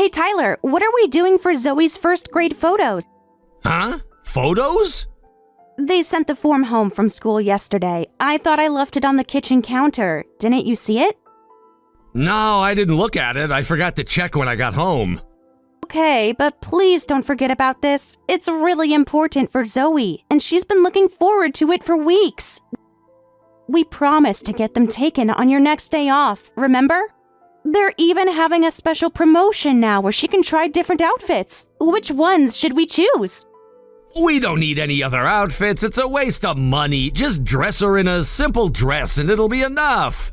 Hey Tyler, what are we doing for Zoe's first grade photos? Huh? Photos? They sent the form home from school yesterday. I thought I left it on the kitchen counter. Didn't you see it? No, I didn't look at it. I forgot to check when I got home. Okay, but please don't forget about this. It's really important for Zoe, and she's been looking forward to it for weeks. We promised to get them taken on your next day off, remember? They're even having a special promotion now where she can try different outfits. Which ones should we choose? We don't need any other outfits. It's a waste of money. Just dress her in a simple dress and it'll be enough.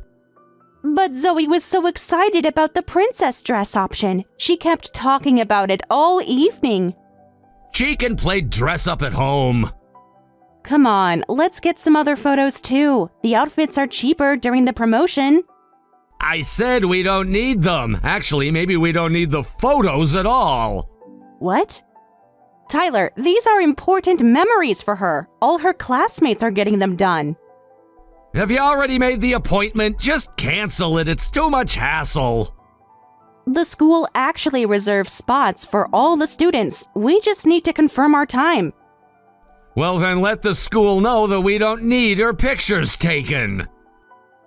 But Zoe was so excited about the princess dress option. She kept talking about it all evening. She can play dress up at home. Come on, let's get some other photos too. The outfits are cheaper during the promotion. I said we don't need them. Actually, maybe we don't need the photos at all. What? Tyler, these are important memories for her. All her classmates are getting them done. Have you already made the appointment? Just cancel it. It's too much hassle. The school actually reserves spots for all the students. We just need to confirm our time. Well, then let the school know that we don't need her pictures taken.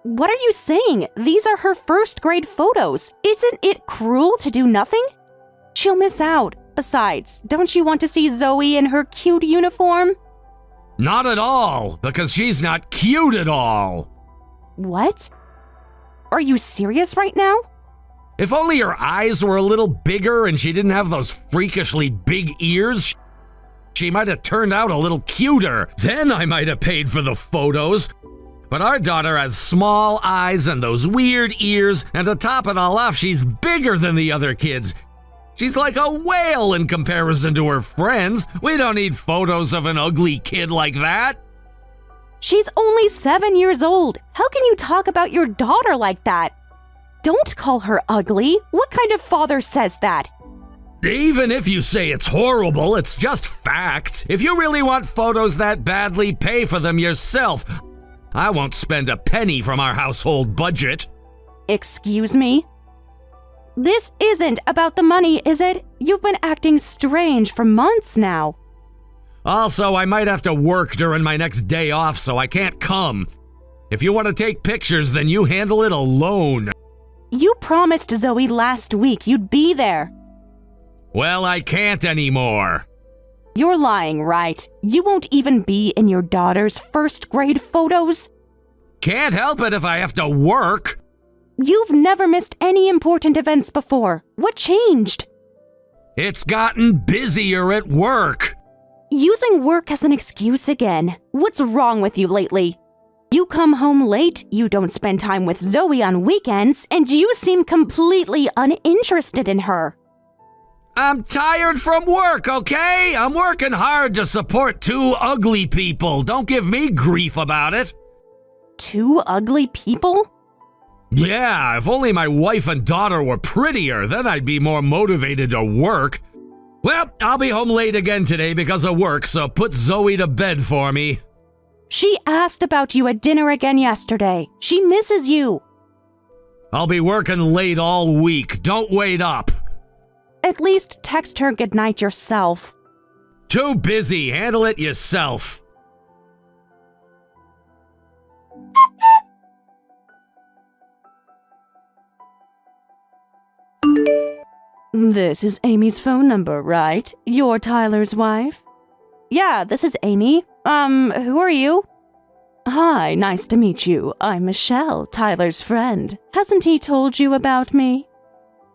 What are you saying? These are her first grade photos. Isn't it cruel to do nothing? She'll miss out. Besides, don't you want to see Zoe in her cute uniform? Not at all, because she's not cute at all. What? Are you serious right now? If only her eyes were a little bigger and she didn't have those freakishly big ears, she might have turned out a little cuter. Then I might have paid for the photos. But our daughter has small eyes and those weird ears, and to top it all off, she's bigger than the other kids. She's like a whale in comparison to her friends. We don't need photos of an ugly kid like that. She's only 7 years old. How can you talk about your daughter like that? Don't call her ugly. What kind of father says that? Even if you say it's horrible, it's just fact. If you really want photos that badly, pay for them yourself. I won't spend a penny from our household budget. Excuse me? This isn't about the money, is it? You've been acting strange for months now. Also, I might have to work during my next day off, so I can't come. If you want to take pictures, then you handle it alone. You promised Zoe last week you'd be there. Well, I can't anymore. You're lying, right? You won't even be in your daughter's first grade photos? Can't help it if I have to work. You've never missed any important events before. What changed? It's gotten busier at work. Using work as an excuse again. What's wrong with you lately? You come home late, you don't spend time with Zoe on weekends, and you seem completely uninterested in her. I'm tired from work, okay? I'm working hard to support two ugly people. Don't give me grief about it. Two ugly people? Yeah, if only my wife and daughter were prettier, then I'd be more motivated to work. Well, I'll be home late again today because of work, so put Zoe to bed for me. She asked about you at dinner again yesterday. She misses you. I'll be working late all week. Don't wait up. At least text her goodnight yourself. Too busy. Handle it yourself. This is Amy's phone number, right? You're Tyler's wife? Yeah, this is Amy. Who are you? Hi, nice to meet you. I'm Michelle, Tyler's friend. Hasn't he told you about me?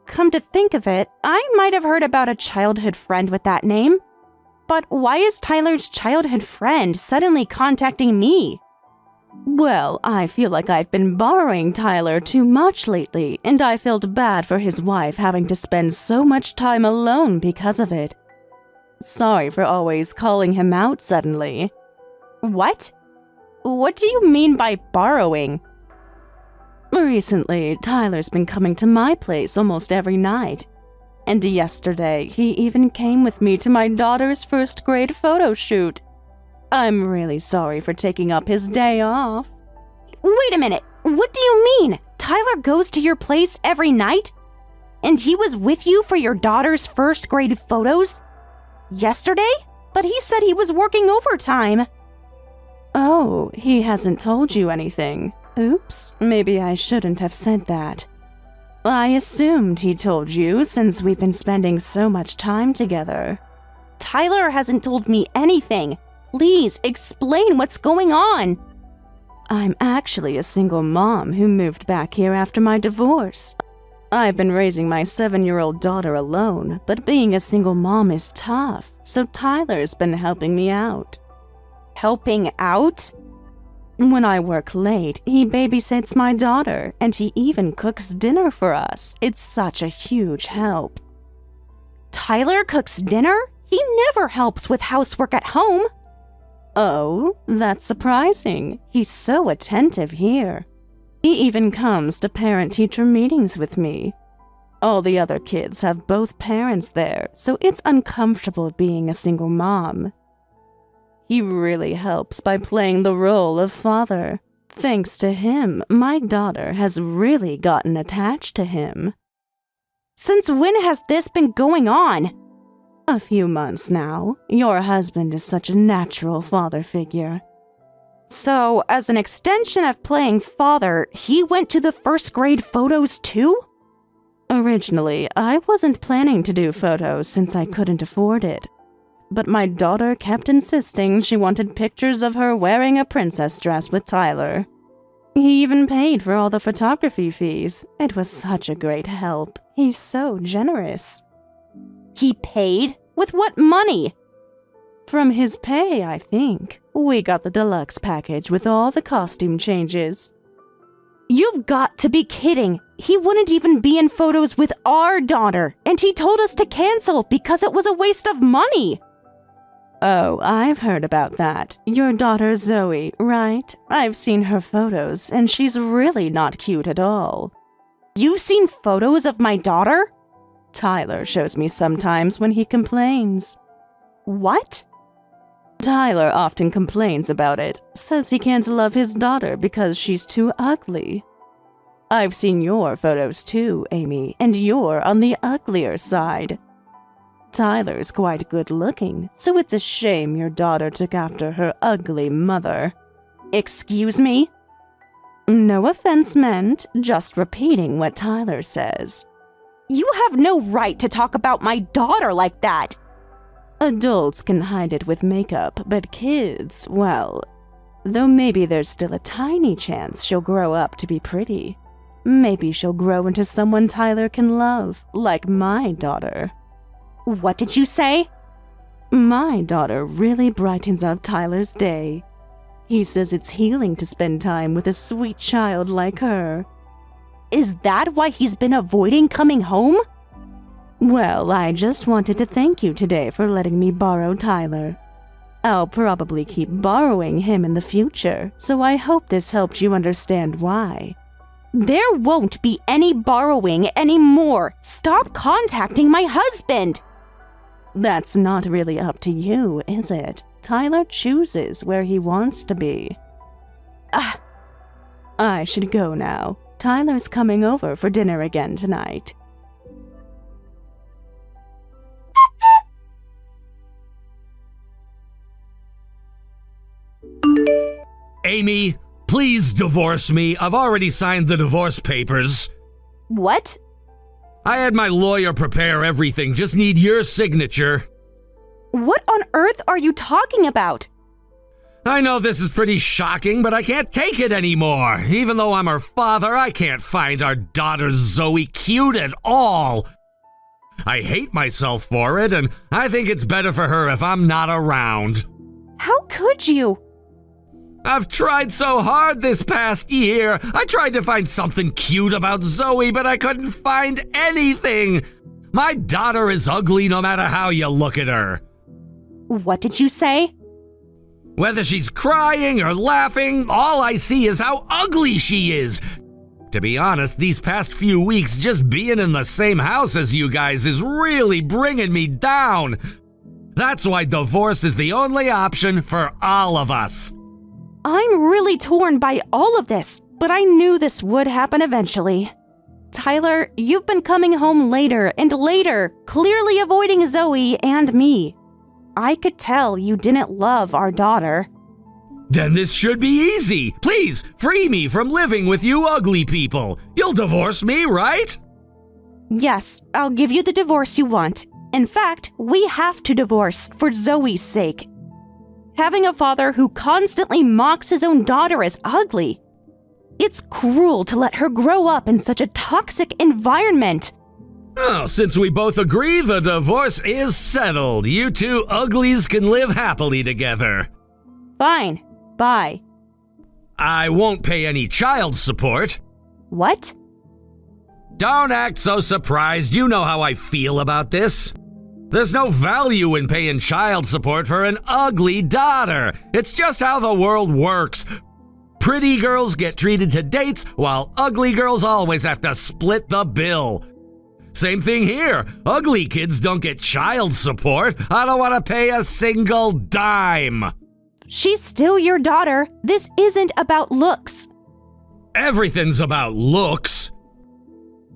Come to think of it, I might have heard about a childhood friend with that name. But why is Tyler's childhood friend suddenly contacting me? Well, I feel like I've been borrowing Tyler too much lately, and I felt bad for his wife having to spend so much time alone because of it. Sorry for always calling him out suddenly. What? What do you mean by borrowing? Recently, Tyler's been coming to my place almost every night. And yesterday, he even came with me to my daughter's first grade photo shoot. I'm really sorry for taking up his day off. Wait a minute, what do you mean? Tyler goes to your place every night? And he was with you for your daughter's first grade photos? Yesterday? But he said he was working overtime. Oh, he hasn't told you anything. Oops, maybe I shouldn't have said that. I assumed he told you since we've been spending so much time together. Tyler hasn't told me anything. Please explain what's going on. I'm actually a single mom who moved back here after my divorce. I've been raising my 7-year-old daughter alone, but being a single mom is tough, so Tyler's been helping me out. Helping out? When I work late, he babysits my daughter, and he even cooks dinner for us. It's such a huge help. Tyler cooks dinner? He never helps with housework at home. Oh, that's surprising. He's so attentive here. He even comes to parent-teacher meetings with me. All the other kids have both parents there, so it's uncomfortable being a single mom. He really helps by playing the role of father. Thanks to him, my daughter has really gotten attached to him. Since when has this been going on? A few months now. Your husband is such a natural father figure. So, as an extension of playing father, he went to the first grade photos too? Originally, I wasn't planning to do photos since I couldn't afford it. But my daughter kept insisting she wanted pictures of her wearing a princess dress with Tyler. He even paid for all the photography fees. It was such a great help. He's so generous. He paid? With what money? From his pay, I think. We got the deluxe package with all the costume changes. You've got to be kidding. He wouldn't even be in photos with our daughter, and he told us to cancel because it was a waste of money. Oh, I've heard about that. Your daughter Zoe, right? I've seen her photos, and she's really not cute at all. You've seen photos of my daughter? Tyler shows me sometimes when he complains. What? Tyler often complains about it, says he can't love his daughter because she's too ugly. I've seen your photos too, Amy, and you're on the uglier side. Tyler's quite good looking, so it's a shame your daughter took after her ugly mother. Excuse me? No offense meant, just repeating what Tyler says. You have no right to talk about my daughter like that. Adults can hide it with makeup, but kids, well, though maybe there's still a tiny chance she'll grow up to be pretty. Maybe she'll grow into someone Tyler can love, like my daughter. What did you say? My daughter really brightens up Tyler's day. He says it's healing to spend time with a sweet child like her. Is that why he's been avoiding coming home? Well, I just wanted to thank you today for letting me borrow Tyler. I'll probably keep borrowing him in the future, so I hope this helped you understand why. There won't be any borrowing anymore. Stop contacting my husband. That's not really up to you, is it? Tyler chooses where he wants to be. I should go now. Tyler's coming over for dinner again tonight. Amy, please divorce me. I've already signed the divorce papers. What? I had my lawyer prepare everything, just need your signature. What on earth are you talking about? I know this is pretty shocking, but I can't take it anymore. Even though I'm her father, I can't find our daughter Zoe cute at all. I hate myself for it, and I think it's better for her if I'm not around. How could you? I've tried so hard this past year. I tried to find something cute about Zoe, but I couldn't find anything. My daughter is ugly no matter how you look at her. What did you say? Whether she's crying or laughing, all I see is how ugly she is. To be honest, these past few weeks, just being in the same house as you guys is really bringing me down. That's why divorce is the only option for all of us. I'm really torn by all of this, but I knew this would happen eventually. Tyler, you've been coming home later and later, clearly avoiding Zoe and me. I could tell you didn't love our daughter. Then this should be easy. Please, free me from living with you ugly people. You'll divorce me, right? Yes, I'll give you the divorce you want. In fact, we have to divorce for Zoe's sake. Having a father who constantly mocks his own daughter is ugly. It's cruel to let her grow up in such a toxic environment. Oh, since we both agree, the divorce is settled. You two uglies can live happily together. Fine. Bye. I won't pay any child support. What? Don't act so surprised. You know how I feel about this. There's no value in paying child support for an ugly daughter. It's just how the world works. Pretty girls get treated to dates, while ugly girls always have to split the bill. Same thing here. Ugly kids don't get child support. I don't want to pay a single dime. She's still your daughter. This isn't about looks. Everything's about looks.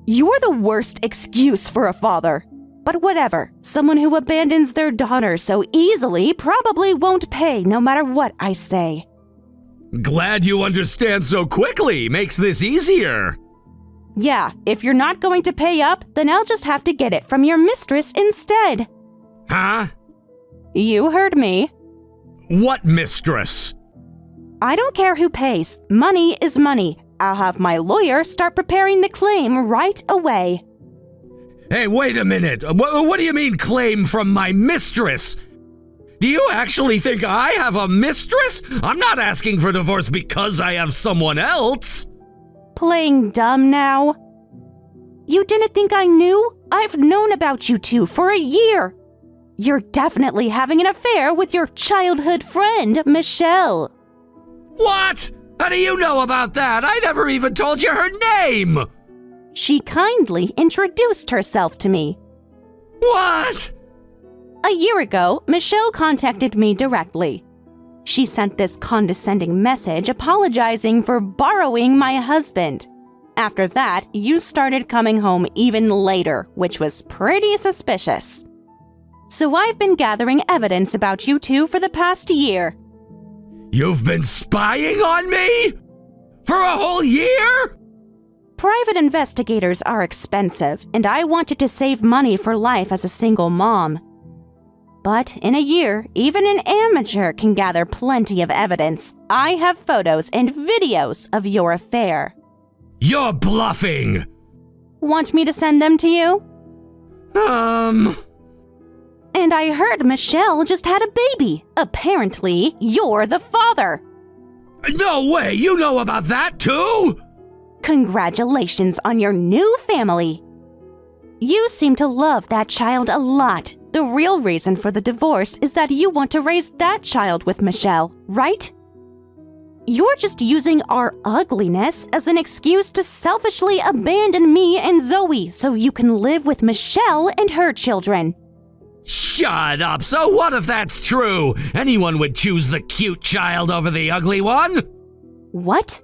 You're the worst excuse for a father. But whatever, someone who abandons their daughter so easily probably won't pay no matter what I say. Glad you understand so quickly. Makes this easier. Yeah, if you're not going to pay up, then I'll just have to get it from your mistress instead. Huh? You heard me. What mistress? I don't care who pays. Money is money. I'll have my lawyer start preparing the claim right away. Hey, wait a minute. What do you mean claim from my mistress? Do you actually think I have a mistress? I'm not asking for divorce because I have someone else. Playing dumb now? You didn't think I knew? I've known about you two for a year. You're definitely having an affair with your childhood friend, Michelle. What? How do you know about that? I never even told you her name. She kindly introduced herself to me. What? A year ago, Michelle contacted me directly. She sent this condescending message apologizing for borrowing my husband. After that, you started coming home even later, which was pretty suspicious. So I've been gathering evidence about you two for the past year. You've been spying on me? For a whole year? Private investigators are expensive, and I wanted to save money for life as a single mom. But in a year, even an amateur can gather plenty of evidence. I have photos and videos of your affair. You're bluffing! Want me to send them to you? And I heard Michelle just had a baby. Apparently, you're the father. No way! You know about that too? Congratulations on your new family. You seem to love that child a lot. The real reason for the divorce is that you want to raise that child with Michelle, right? You're just using our ugliness as an excuse to selfishly abandon me and Zoe so you can live with Michelle and her children. Shut up! So what if that's true? Anyone would choose the cute child over the ugly one? What?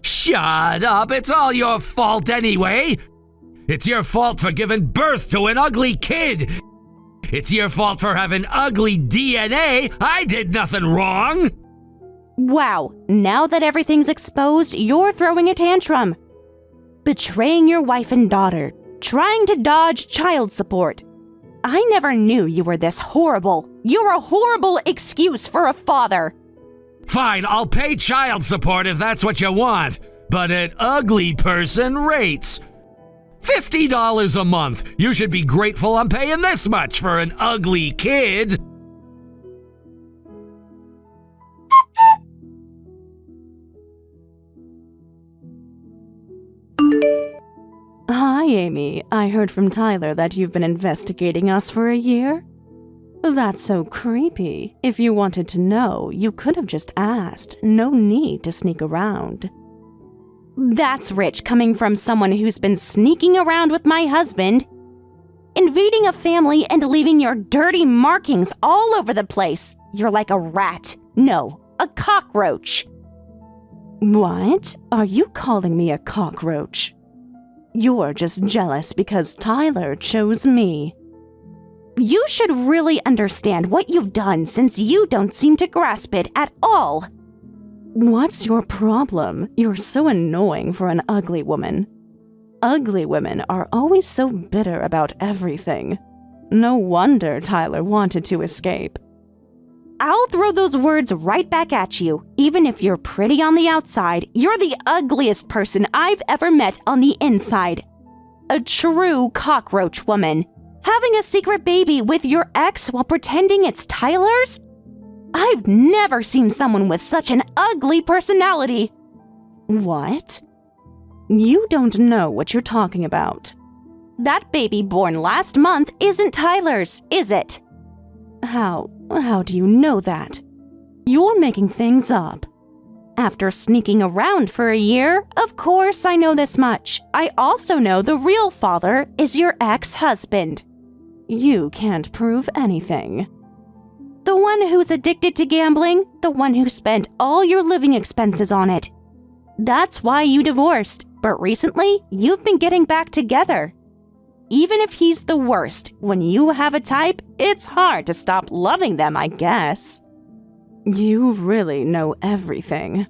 Shut up! It's all your fault anyway! It's your fault for giving birth to an ugly kid! It's your fault for having ugly DNA! I did nothing wrong! Wow, now that everything's exposed, you're throwing a tantrum. Betraying your wife and daughter, trying to dodge child support. I never knew you were this horrible. You're a horrible excuse for a father. Fine, I'll pay child support if that's what you want, but at ugly person rates. $50 a month. You should be grateful I'm paying this much for an ugly kid. Hi, Amy. I heard from Tyler that you've been investigating us for a year. That's so creepy. If you wanted to know, you could have just asked. No need to sneak around. That's rich coming from someone who's been sneaking around with my husband, invading a family and leaving your dirty markings all over the place. You're like a rat. No, a cockroach. What? Are you calling me a cockroach? You're just jealous because Tyler chose me. You should really understand what you've done since you don't seem to grasp it at all. What's your problem? You're so annoying for an ugly woman. Ugly women are always so bitter about everything. No wonder Tyler wanted to escape. I'll throw those words right back at you. Even if you're pretty on the outside, you're the ugliest person I've ever met on the inside. A true cockroach woman. Having a secret baby with your ex while pretending it's Tyler's? I've never seen someone with such an ugly personality. What? You don't know what you're talking about. That baby born last month isn't Tyler's, is it? How do you know that? You're making things up. After sneaking around for a year, of course I know this much. I also know the real father is your ex-husband. You can't prove anything. The one who's addicted to gambling, the one who spent all your living expenses on it. That's why you divorced, but recently you've been getting back together. Even if he's the worst, when you have a type, it's hard to stop loving them, I guess. You really know everything.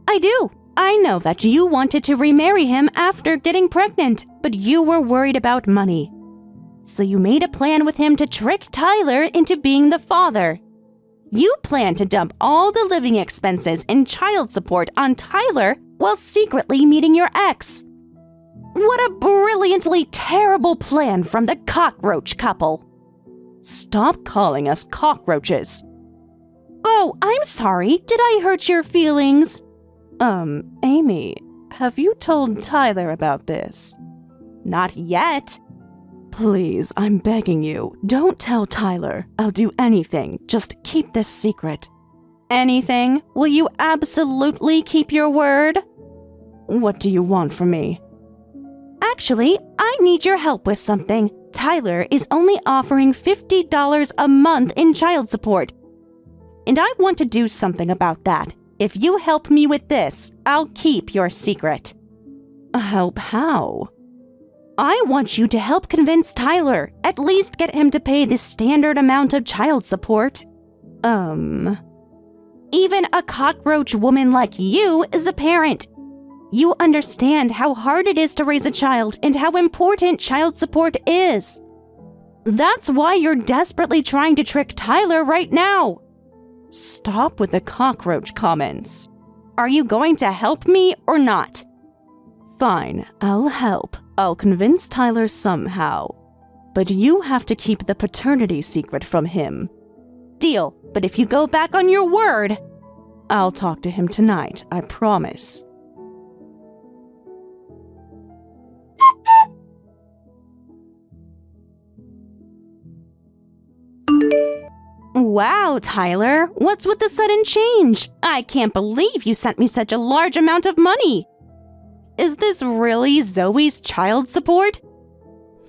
I do. I know that you wanted to remarry him after getting pregnant, but you were worried about money. So you made a plan with him to trick Tyler into being the father. You planned to dump all the living expenses and child support on Tyler while secretly meeting your ex. What a brilliantly terrible plan from the cockroach couple. Stop calling us cockroaches. Oh, I'm sorry. Did I hurt your feelings? Amy, have you told Tyler about this? Not yet. Please, I'm begging you, don't tell Tyler. I'll do anything. Just keep this secret. Anything? Will you absolutely keep your word? What do you want from me? Actually, I need your help with something. Tyler is only offering $50 a month in child support. And I want to do something about that. If you help me with this, I'll keep your secret. Help how? I want you to help convince Tyler, at least get him to pay the standard amount of child support. Even a cockroach woman like you is a parent. You understand how hard it is to raise a child and how important child support is. That's why you're desperately trying to trick Tyler right now. Stop with the cockroach comments. Are you going to help me or not? Fine, I'll help. I'll convince Tyler somehow. But you have to keep the paternity secret from him. Deal, but if you go back on your word, I'll talk to him tonight, I promise. Wow, Tyler, what's with the sudden change? I can't believe you sent me such a large amount of money. Is this really Zoe's child support?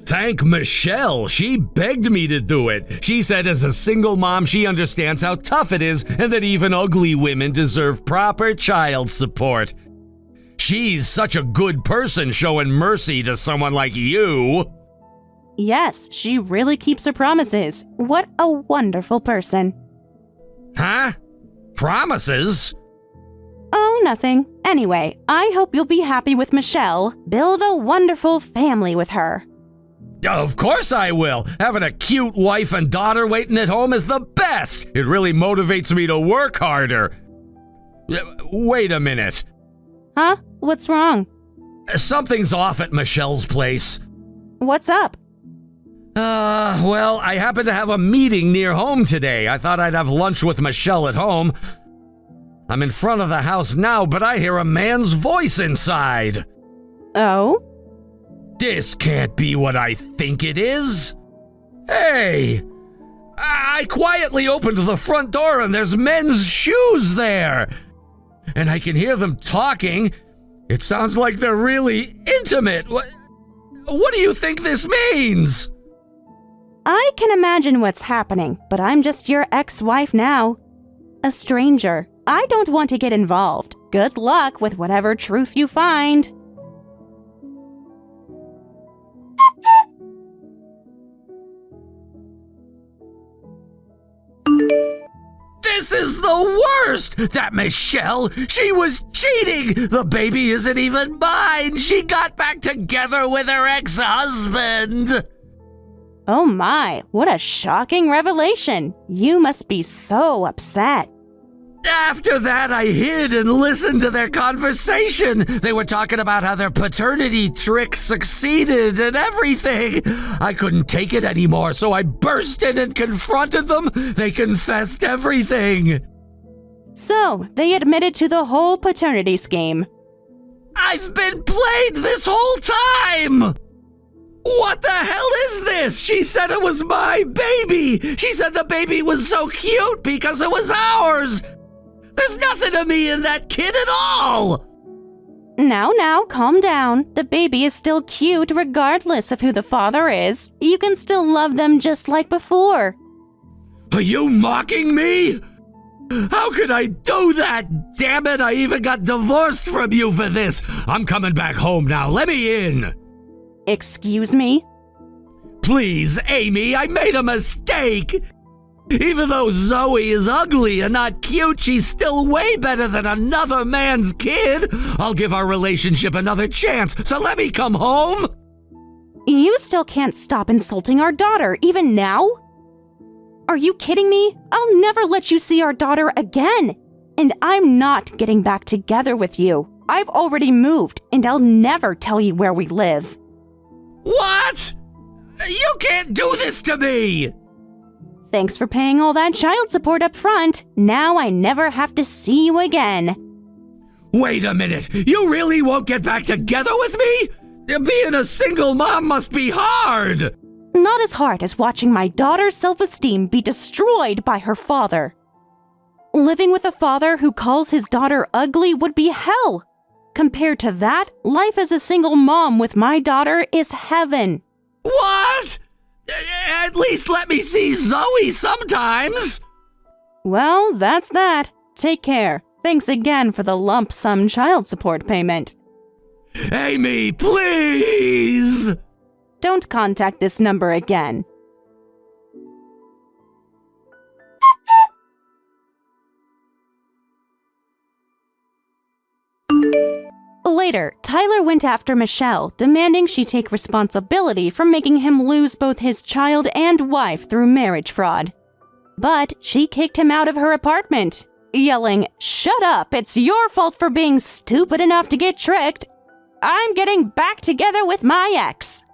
Thank Michelle. She begged me to do it. She said as a single mom, she understands how tough it is and that even ugly women deserve proper child support. She's such a good person showing mercy to someone like you. Yes, she really keeps her promises. What a wonderful person. Huh? Promises? Oh, nothing. Anyway, I hope you'll be happy with Michelle. Build a wonderful family with her. Of course I will. Having a cute wife and daughter waiting at home is the best. It really motivates me to work harder. Wait a minute. Huh? What's wrong? Something's off at Michelle's place. What's up? Well, I happen to have a meeting near home today. I thought I'd have lunch with Michelle at home. I'm in front of the house now, but I hear a man's voice inside. Oh? This can't be what I think it is. Hey! I quietly opened the front door and there's men's shoes there. And I can hear them talking. It sounds like they're really intimate. What do you think this means? I can imagine what's happening, but I'm just your ex-wife now. A stranger. I don't want to get involved. Good luck with whatever truth you find. This is the worst! That Michelle, she was cheating! The baby isn't even mine! She got back together with her ex-husband! Oh my, what a shocking revelation. You must be so upset. After that, I hid and listened to their conversation. They were talking about how their paternity trick succeeded and everything. I couldn't take it anymore, so I burst in and confronted them. They confessed everything. So, they admitted to the whole paternity scheme. I've been played this whole time! What the hell is this? She said it was my baby! She said the baby was so cute because it was ours! There's nothing to me in that kid at all! Now, calm down. The baby is still cute regardless of who the father is. You can still love them just like before. Are you mocking me? How could I do that? Damn it, I even got divorced from you for this. I'm coming back home now. Let me in. Excuse me? Please, Amy, I made a mistake. Even though Zoe is ugly and not cute, she's still way better than another man's kid. I'll give our relationship another chance, so let me come home. You still can't stop insulting our daughter, even now? Are you kidding me? I'll never let you see our daughter again. And I'm not getting back together with you. I've already moved, and I'll never tell you where we live. What? You can't do this to me! Thanks for paying all that child support up front. Now I never have to see you again. Wait a minute. You really won't get back together with me? Being a single mom must be hard. Not as hard as watching my daughter's self-esteem be destroyed by her father. Living with a father who calls his daughter ugly would be hell. Compared to that, life as a single mom with my daughter is heaven. What? At least let me see Zoe sometimes. Well, that's that. Take care. Thanks again for the lump sum child support payment. Amy, please! Don't contact this number again. Later, Tyler went after Michelle, demanding she take responsibility for making him lose both his child and wife through marriage fraud. But she kicked him out of her apartment, yelling, "Shut up, it's your fault for being stupid enough to get tricked. I'm getting back together with my ex."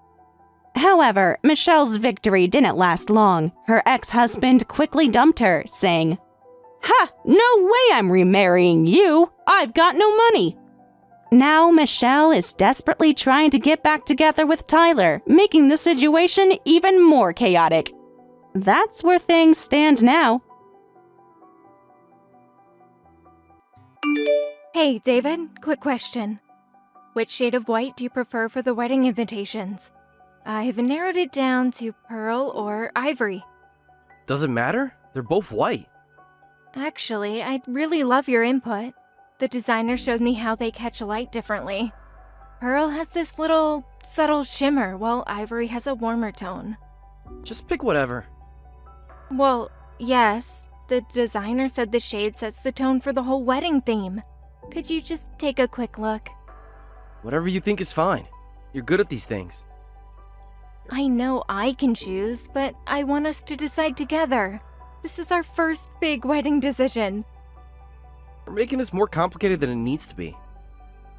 However, Michelle's victory didn't last long. Her ex-husband quickly dumped her, saying, "Ha! No way I'm remarrying you! I've got no money!" Now Michelle is desperately trying to get back together with Tyler, making the situation even more chaotic. That's where things stand now. Hey, David, quick question. Which shade of white do you prefer for the wedding invitations? I've narrowed it down to pearl or ivory. Doesn't matter. They're both white. Actually, I'd really love your input. The designer showed me how they catch light differently. Pearl has this little subtle shimmer, while ivory has a warmer tone. Just pick whatever. Well, yes, the designer said the shade sets the tone for the whole wedding theme. Could you just take a quick look? Whatever you think is fine. You're good at these things. I know I can choose, but I want us to decide together. This is our first big wedding decision. We're making this more complicated than it needs to be.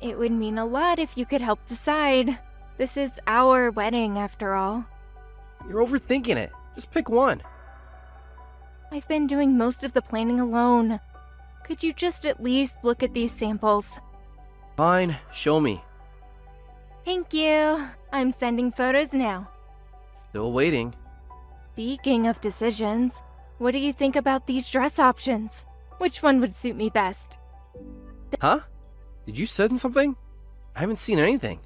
It would mean a lot if you could help decide. This is our wedding, after all. You're overthinking it. Just pick one. I've been doing most of the planning alone. Could you just at least look at these samples? Fine, show me. Thank you. I'm sending photos now. Still waiting. Speaking of decisions, what do you think about these dress options? Which one would suit me best? Huh? Did you send something? I haven't seen anything.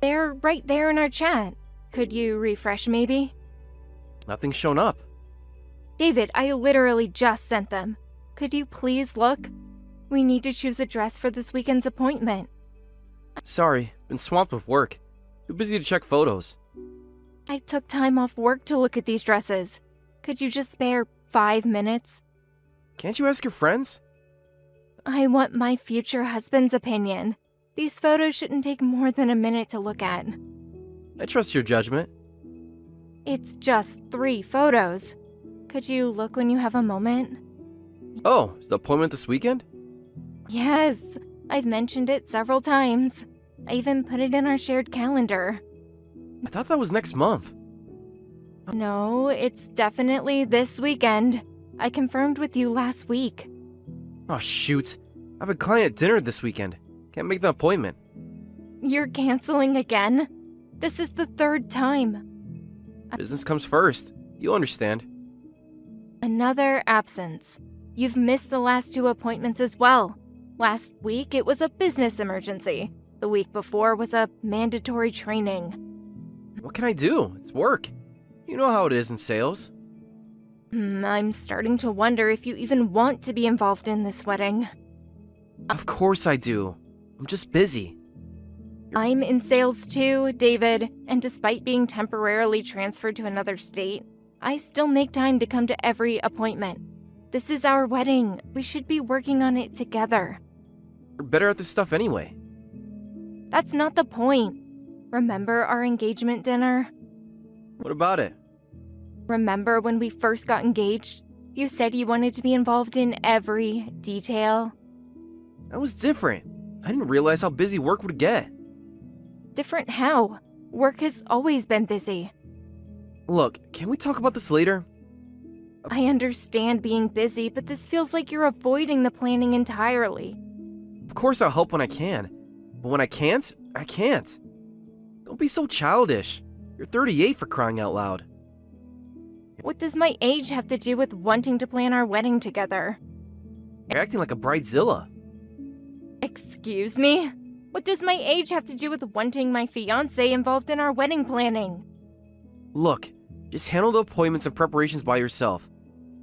They're right there in our chat. Could you refresh maybe? Nothing's shown up. David, I literally just sent them. Could you please look? We need to choose a dress for this weekend's appointment. Sorry, been swamped with work. Too busy to check photos. I took time off work to look at these dresses. Could you just spare 5 minutes? Can't you ask your friends? I want my future husband's opinion. These photos shouldn't take more than a minute to look at. I trust your judgment. It's just 3 photos. Could you look when you have a moment? Oh, is the appointment this weekend? Yes, I've mentioned it several times. I even put it in our shared calendar. I thought that was next month. No, it's definitely this weekend. I confirmed with you last week. Oh, shoot. I have a client at dinner this weekend. Can't make the appointment. You're canceling again? This is the 3rd time. Business comes first. You'll understand. Another absence. You've missed the last 2 appointments as well. Last week it was a business emergency. The week before was a mandatory training. What can I do? It's work. You know how it is in sales. I'm starting to wonder if you even want to be involved in this wedding. Of course I do. I'm just busy. I'm in sales too, David, and despite being temporarily transferred to another state, I still make time to come to every appointment. This is our wedding. We should be working on it together. You're better at this stuff anyway. That's not the point. Remember our engagement dinner? What about it? Remember when we first got engaged? You said you wanted to be involved in every detail. That was different. I didn't realize how busy work would get. Different how? Work has always been busy. Look, can we talk about this later? I understand being busy, but this feels like you're avoiding the planning entirely. Of course I'll help when I can. But when I can't, I can't. Don't be so childish. You're 38 for crying out loud. What does my age have to do with wanting to plan our wedding together? You're acting like a bridezilla. Excuse me? What does my age have to do with wanting my fiancé involved in our wedding planning? Look, just handle the appointments and preparations by yourself.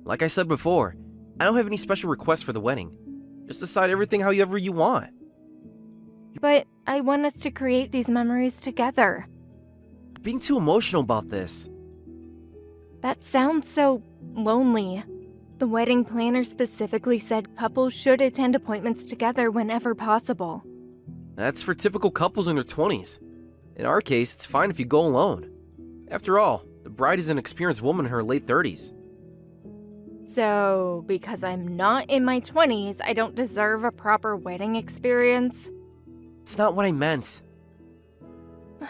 Like I said before, I don't have any special requests for the wedding. Just decide everything however you want. But I want us to create these memories together. You're being too emotional about this. That sounds so lonely. The wedding planner specifically said couples should attend appointments together whenever possible. That's for typical couples in their 20s. In our case, it's fine if you go alone. After all, the bride is an experienced woman in her late 30s. So, because I'm not in my 20s, I don't deserve a proper wedding experience? It's not what I meant.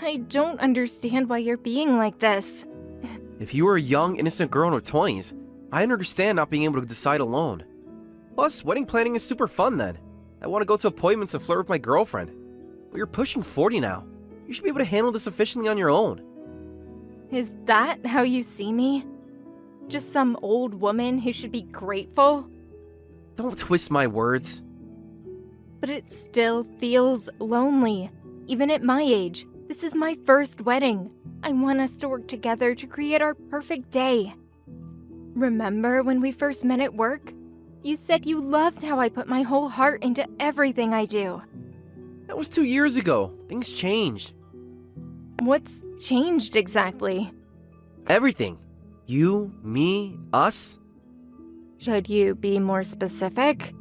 I don't understand why you're being like this. If you were a young, innocent girl in her 20s, I understand not being able to decide alone. Plus, wedding planning is super fun then. I want to go to appointments and flirt with my girlfriend. But you're pushing 40 now. You should be able to handle this efficiently on your own. Is that how you see me? Just some old woman who should be grateful? Don't twist my words. But it still feels lonely. Even at my age, this is my first wedding. I want us to work together to create our perfect day. Remember when we first met at work? You said you loved how I put my whole heart into everything I do. That was 2 years ago. Things changed. What's changed exactly? Everything. You, me, us. Should you be more specific?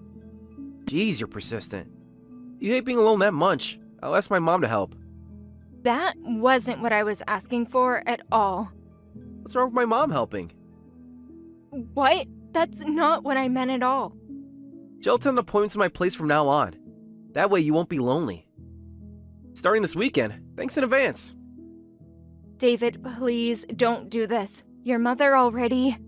Jeez, you're persistent. You hate being alone that much. I'll ask my mom to help. That wasn't what I was asking for at all. What's wrong with my mom helping? What? That's not what I meant at all. She'll attend appointments in my place from now on. That way you won't be lonely. Starting this weekend, thanks in advance. David, please don't do this. Your mother already...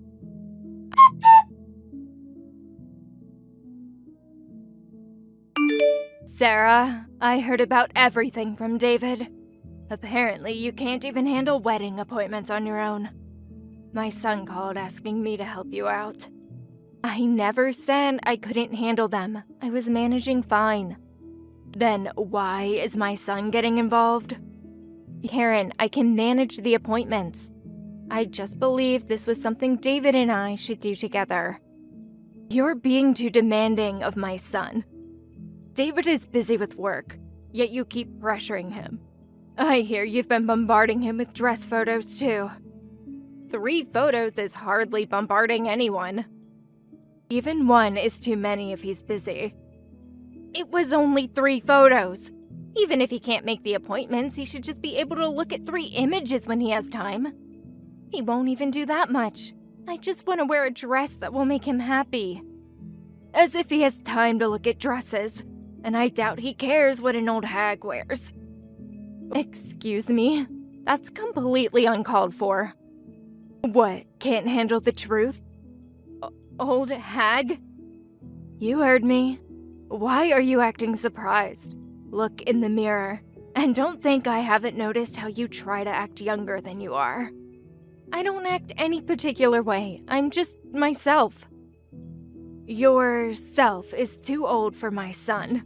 Sarah, I heard about everything from David. Apparently, you can't even handle wedding appointments on your own. My son called asking me to help you out. I never said I couldn't handle them. I was managing fine. Then why is my son getting involved? Karen, I can manage the appointments. I just believe this was something David and I should do together. You're being too demanding of my son. David is busy with work, yet you keep pressuring him. I hear you've been bombarding him with dress photos too. 3 photos is hardly bombarding anyone. Even one is too many if he's busy. It was only 3 photos. Even if he can't make the appointments, he should just be able to look at 3 images when he has time. He won't even do that much. I just want to wear a dress that will make him happy. As if he has time to look at dresses, and I doubt he cares what an old hag wears. Excuse me? That's completely uncalled for. What, can't handle the truth? Old hag? You heard me. Why are you acting surprised? Look in the mirror, and don't think I haven't noticed how you try to act younger than you are. I don't act any particular way, I'm just myself. Your self is too old for my son.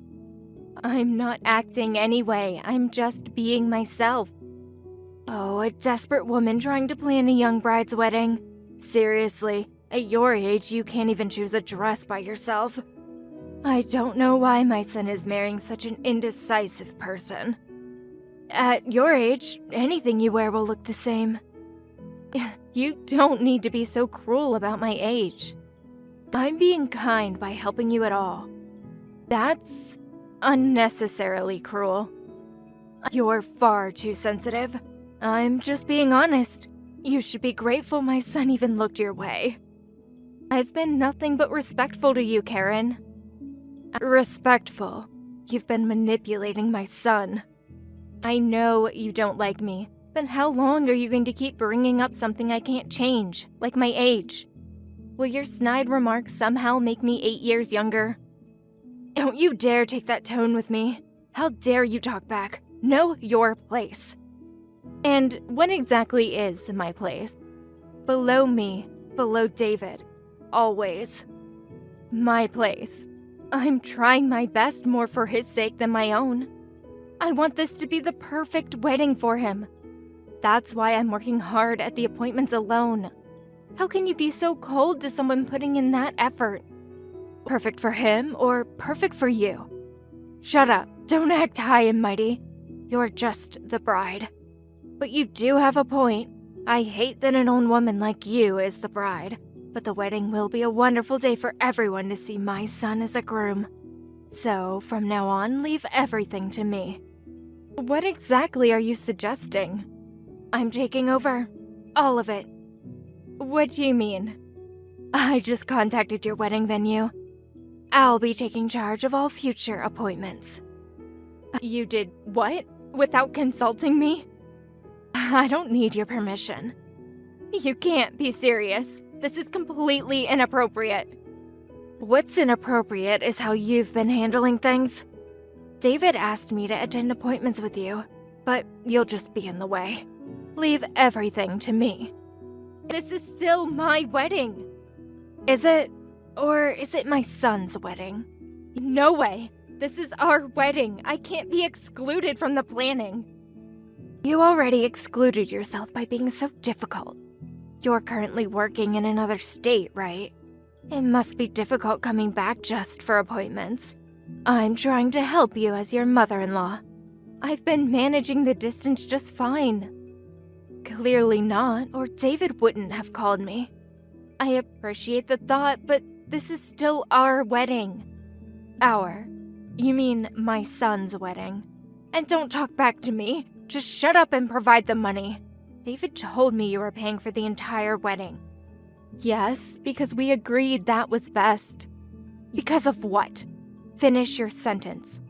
I'm not acting anyway, I'm just being myself. Oh, a desperate woman trying to plan a young bride's wedding. Seriously, at your age, you can't even choose a dress by yourself. I don't know why my son is marrying such an indecisive person. At your age, anything you wear will look the same. You don't need to be so cruel about my age. I'm being kind by helping you at all. That's unnecessarily cruel. You're far too sensitive. I'm just being honest. You should be grateful my son even looked your way. I've been nothing but respectful to you, Karen. Respectful? You've been manipulating my son. I know you don't like me, but how long are you going to keep bringing up something I can't change, like my age? Will your snide remarks somehow make me 8 years younger? Don't you dare take that tone with me. How dare you talk back? Know your place. And what exactly is my place? Below me, below David. Always. My place. I'm trying my best more for his sake than my own. I want this to be the perfect wedding for him. That's why I'm working hard at the appointments alone. How can you be so cold to someone putting in that effort? Perfect for him or perfect for you? Shut up. Don't act high and mighty. You're just the bride. But you do have a point. I hate that an old woman like you is the bride. But the wedding will be a wonderful day for everyone to see my son as a groom. So, from now on, leave everything to me. What exactly are you suggesting? I'm taking over. All of it. What do you mean? I just contacted your wedding venue. I'll be taking charge of all future appointments. You did what? Without consulting me? I don't need your permission. You can't be serious. This is completely inappropriate. What's inappropriate is how you've been handling things. David asked me to attend appointments with you, but you'll just be in the way. Leave everything to me. This is still my wedding. Is it? Or is it my son's wedding? No way. This is our wedding. I can't be excluded from the planning. You already excluded yourself by being so difficult. You're currently working in another state, right? It must be difficult coming back just for appointments. I'm trying to help you as your mother-in-law. I've been managing the distance just fine. Clearly not, or David wouldn't have called me. I appreciate the thought, but this is still our wedding. Our? You mean my son's wedding. And don't talk back to me. Just shut up and provide the money. David told me you were paying for the entire wedding. Yes, because we agreed that was best. Because of what? Finish your sentence.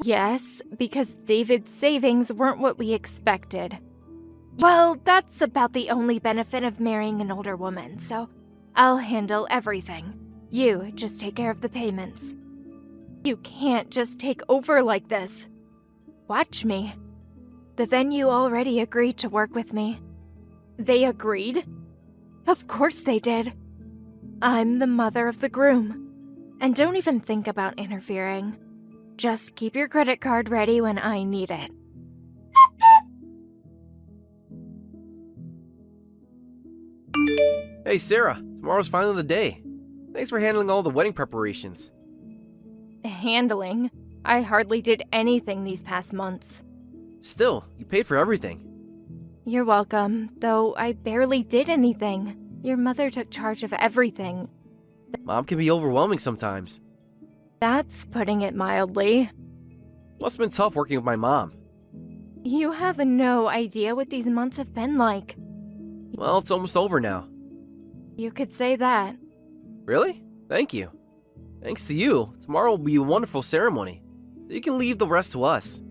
Yes, because David's savings weren't what we expected. Well, that's about the only benefit of marrying an older woman, so I'll handle everything. You just take care of the payments. You can't just take over like this. Watch me. The venue already agreed to work with me. They agreed? Of course they did. I'm the mother of the groom. And don't even think about interfering. Just keep your credit card ready when I need it. Hey Sarah, tomorrow's finally the day. Thanks for handling all the wedding preparations. Handling? I hardly did anything these past months. Still, you paid for everything. You're welcome, though I barely did anything. Your mother took charge of everything. Mom can be overwhelming sometimes. That's putting it mildly. Must have been tough working with my mom. You have no idea what these months have been like. Well, it's almost over now. You could say that. Really? Thank you. Thanks to you, tomorrow will be a wonderful ceremony. So you can leave the rest to us.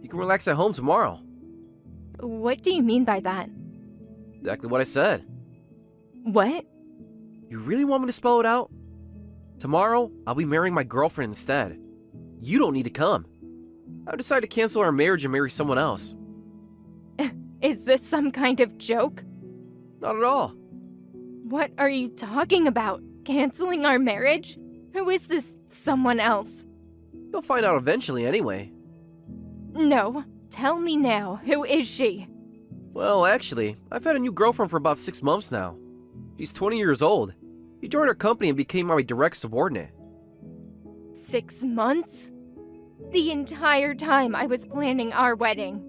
You can relax at home tomorrow. What do you mean by that? Exactly what I said. What? You really want me to spell it out? Tomorrow, I'll be marrying my girlfriend instead. You don't need to come. I've decided to cancel our marriage and marry someone else. Is this some kind of joke? Not at all. What are you talking about? Canceling our marriage? Who is this someone else? You'll find out eventually anyway. No. Tell me now. Who is she? Well, actually, I've had a new girlfriend for about 6 months now. She's 20 years old. She joined our company and became my direct subordinate. 6 months? The entire time I was planning our wedding.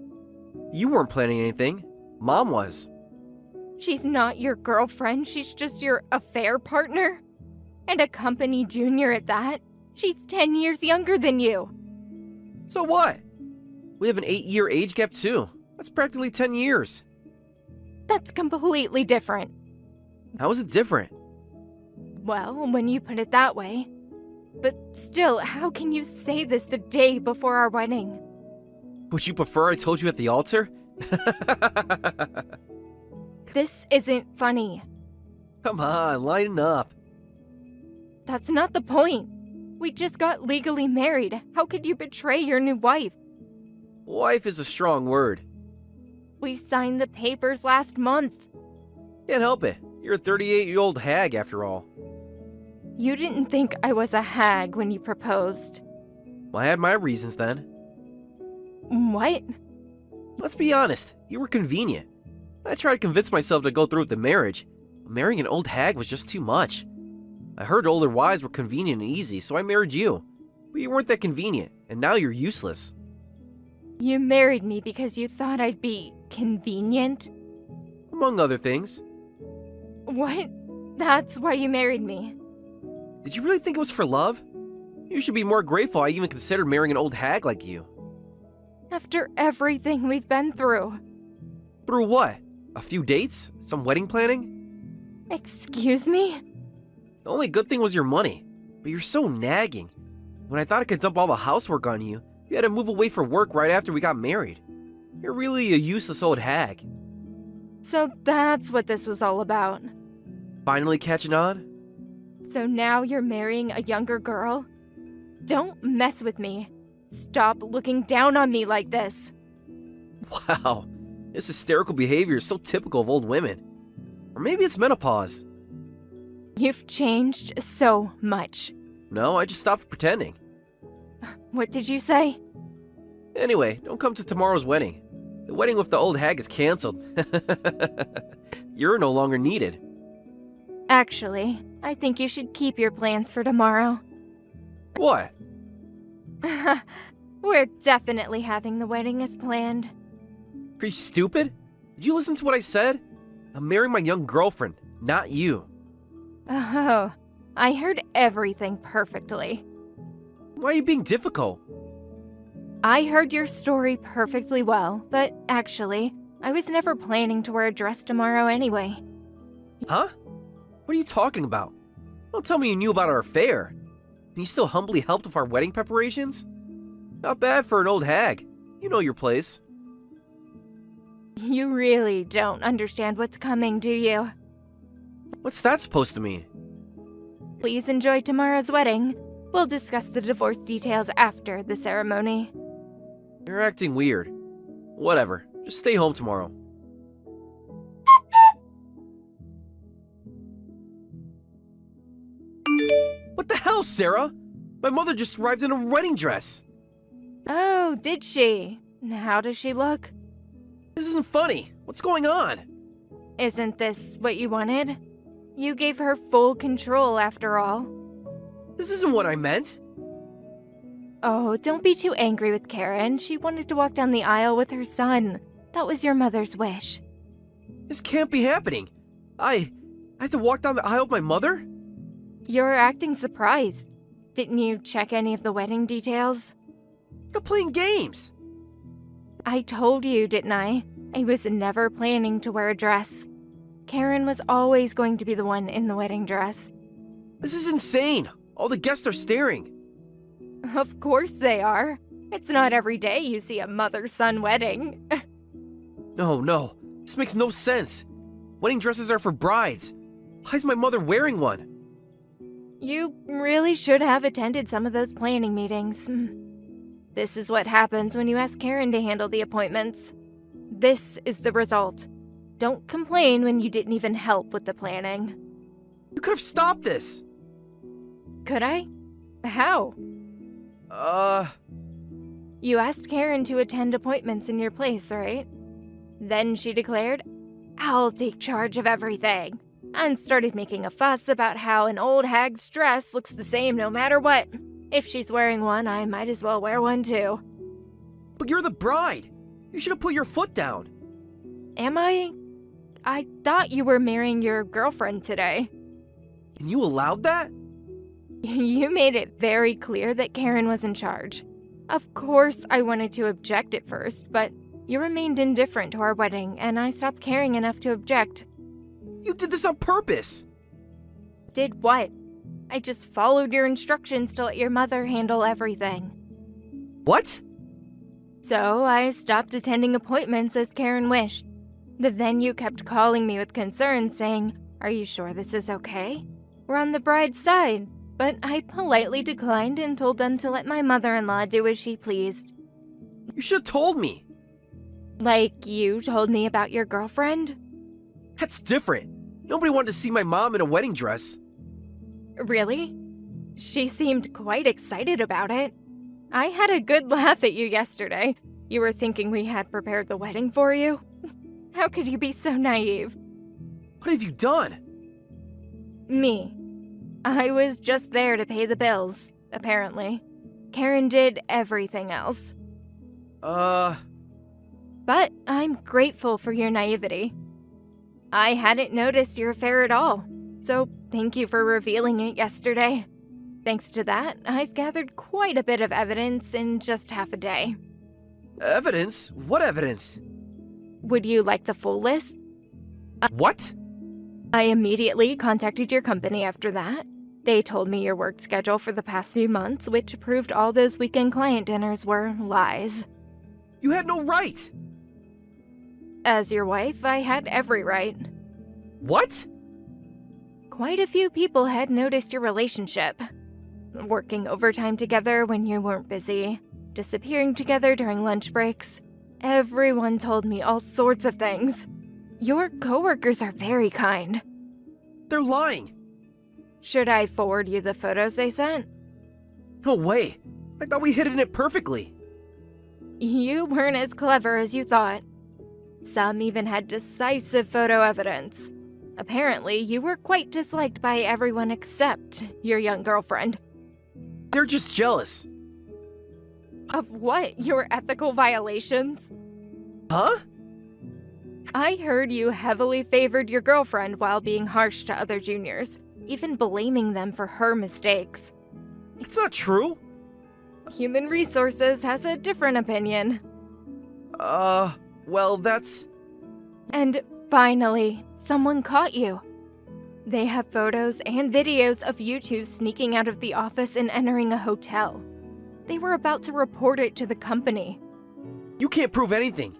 You weren't planning anything. Mom was. She's not your girlfriend, she's just your affair partner? And a company junior at that? She's 10 years younger than you. So what? We have an 8-year age gap too. That's practically 10 years. That's completely different. How is it different? Well, when you put it that way. But still, how can you say this the day before our wedding? Would you prefer I told you at the altar? This isn't funny. Come on, lighten up. That's not the point. We just got legally married. How could you betray your new wife? Wife is a strong word. We signed the papers last month. Can't help it. You're a 38-year-old hag after all. You didn't think I was a hag when you proposed. Well, I had my reasons then. What? Let's be honest, you were convenient. I tried to convince myself to go through with the marriage, but marrying an old hag was just too much. I heard older wives were convenient and easy, so I married you. But you weren't that convenient, and now you're useless. You married me because you thought I'd be convenient? Among other things. What? That's why you married me. Did you really think it was for love? You should be more grateful I even considered marrying an old hag like you. After everything we've been through. Through what? A few dates? Some wedding planning? Excuse me? The only good thing was your money, but you're so nagging. When I thought I could dump all the housework on you, you had to move away for work right after we got married. You're really a useless old hag. So that's what this was all about. Finally catching on? So now you're marrying a younger girl? Don't mess with me. Stop looking down on me like this. Wow, this hysterical behavior is so typical of old women. Or maybe it's menopause. You've changed so much. No, I just stopped pretending. What did you say? Anyway, don't come to tomorrow's wedding. The wedding with the old hag is canceled. You're no longer needed. Actually, I think you should keep your plans for tomorrow. What? We're definitely having the wedding as planned. Are you stupid? Did you listen to what I said? I'm marrying my young girlfriend, not you. Oh, I heard everything perfectly. Why are you being difficult? I heard your story perfectly well, but actually, I was never planning to wear a dress tomorrow anyway. Huh? What are you talking about? Don't tell me you knew about our affair. And you still humbly helped with our wedding preparations? Not bad for an old hag. You know your place. You really don't understand what's coming, do you? What's that supposed to mean? Please enjoy tomorrow's wedding. We'll discuss the divorce details after the ceremony. You're acting weird. Whatever. Just stay home tomorrow. What the hell, Sarah? My mother just arrived in a wedding dress. Oh, did she? How does she look? This isn't funny. What's going on? Isn't this what you wanted? You gave her full control after all. This isn't what I meant. Oh, don't be too angry with Karen. She wanted to walk down the aisle with her son. That was your mother's wish. This can't be happening. I have to walk down the aisle with my mother? You're acting surprised. Didn't you check any of the wedding details? Stop playing games! I told you, didn't I? I was never planning to wear a dress. Karen was always going to be the one in the wedding dress. This is insane! All the guests are staring. Of course they are. It's not every day you see a mother-son wedding. No. This makes no sense. Wedding dresses are for brides. Why is my mother wearing one? You really should have attended some of those planning meetings. This is what happens when you ask Karen to handle the appointments. This is the result. Don't complain when you didn't even help with the planning. You could have stopped this! Could I? How? You asked Karen to attend appointments in your place, right? Then she declared, "I'll take charge of everything," and started making a fuss about how an old hag's dress looks the same no matter what. If she's wearing one, I might as well wear one too. But you're the bride! You should have put your foot down! Am I? I thought you were marrying your girlfriend today. And you allowed that? You made it very clear that Karen was in charge. Of course, I wanted to object at first, but you remained indifferent to our wedding, and I stopped caring enough to object. You did this on purpose! Did what? I just followed your instructions to let your mother handle everything. What? So I stopped attending appointments as Karen wished. The venue kept calling me with concerns, saying, "Are you sure this is okay? We're on the bride's side." But I politely declined and told them to let my mother-in-law do as she pleased. You should have told me! Like you told me about your girlfriend? That's different. Nobody wanted to see my mom in a wedding dress. Really? She seemed quite excited about it. I had a good laugh at you yesterday. You were thinking we had prepared the wedding for you? How could you be so naive? What have you done? Me. I was just there to pay the bills, apparently. Karen did everything else. But I'm grateful for your naivety. I hadn't noticed your affair at all, so thank you for revealing it yesterday. Thanks to that, I've gathered quite a bit of evidence in just half a day. Evidence? What evidence? Would you like the full list? What? I immediately contacted your company after that. They told me your work schedule for the past few months, which proved all those weekend client dinners were lies. You had no right! As your wife, I had every right. What? Quite a few people had noticed your relationship. Working overtime together when you weren't busy, disappearing together during lunch breaks. Everyone told me all sorts of things. Your coworkers are very kind. They're lying. Should I forward you the photos they sent? No way. I thought we hidden it perfectly. You weren't as clever as you thought. Some even had decisive photo evidence. Apparently, you were quite disliked by everyone except your young girlfriend. They're just jealous. Of what? Your ethical violations? Huh? I heard you heavily favored your girlfriend while being harsh to other juniors, even blaming them for her mistakes. It's not true. Human Resources has a different opinion. Well, that's... And finally, someone caught you. They have photos and videos of you two sneaking out of the office and entering a hotel. They were about to report it to the company. You can't prove anything.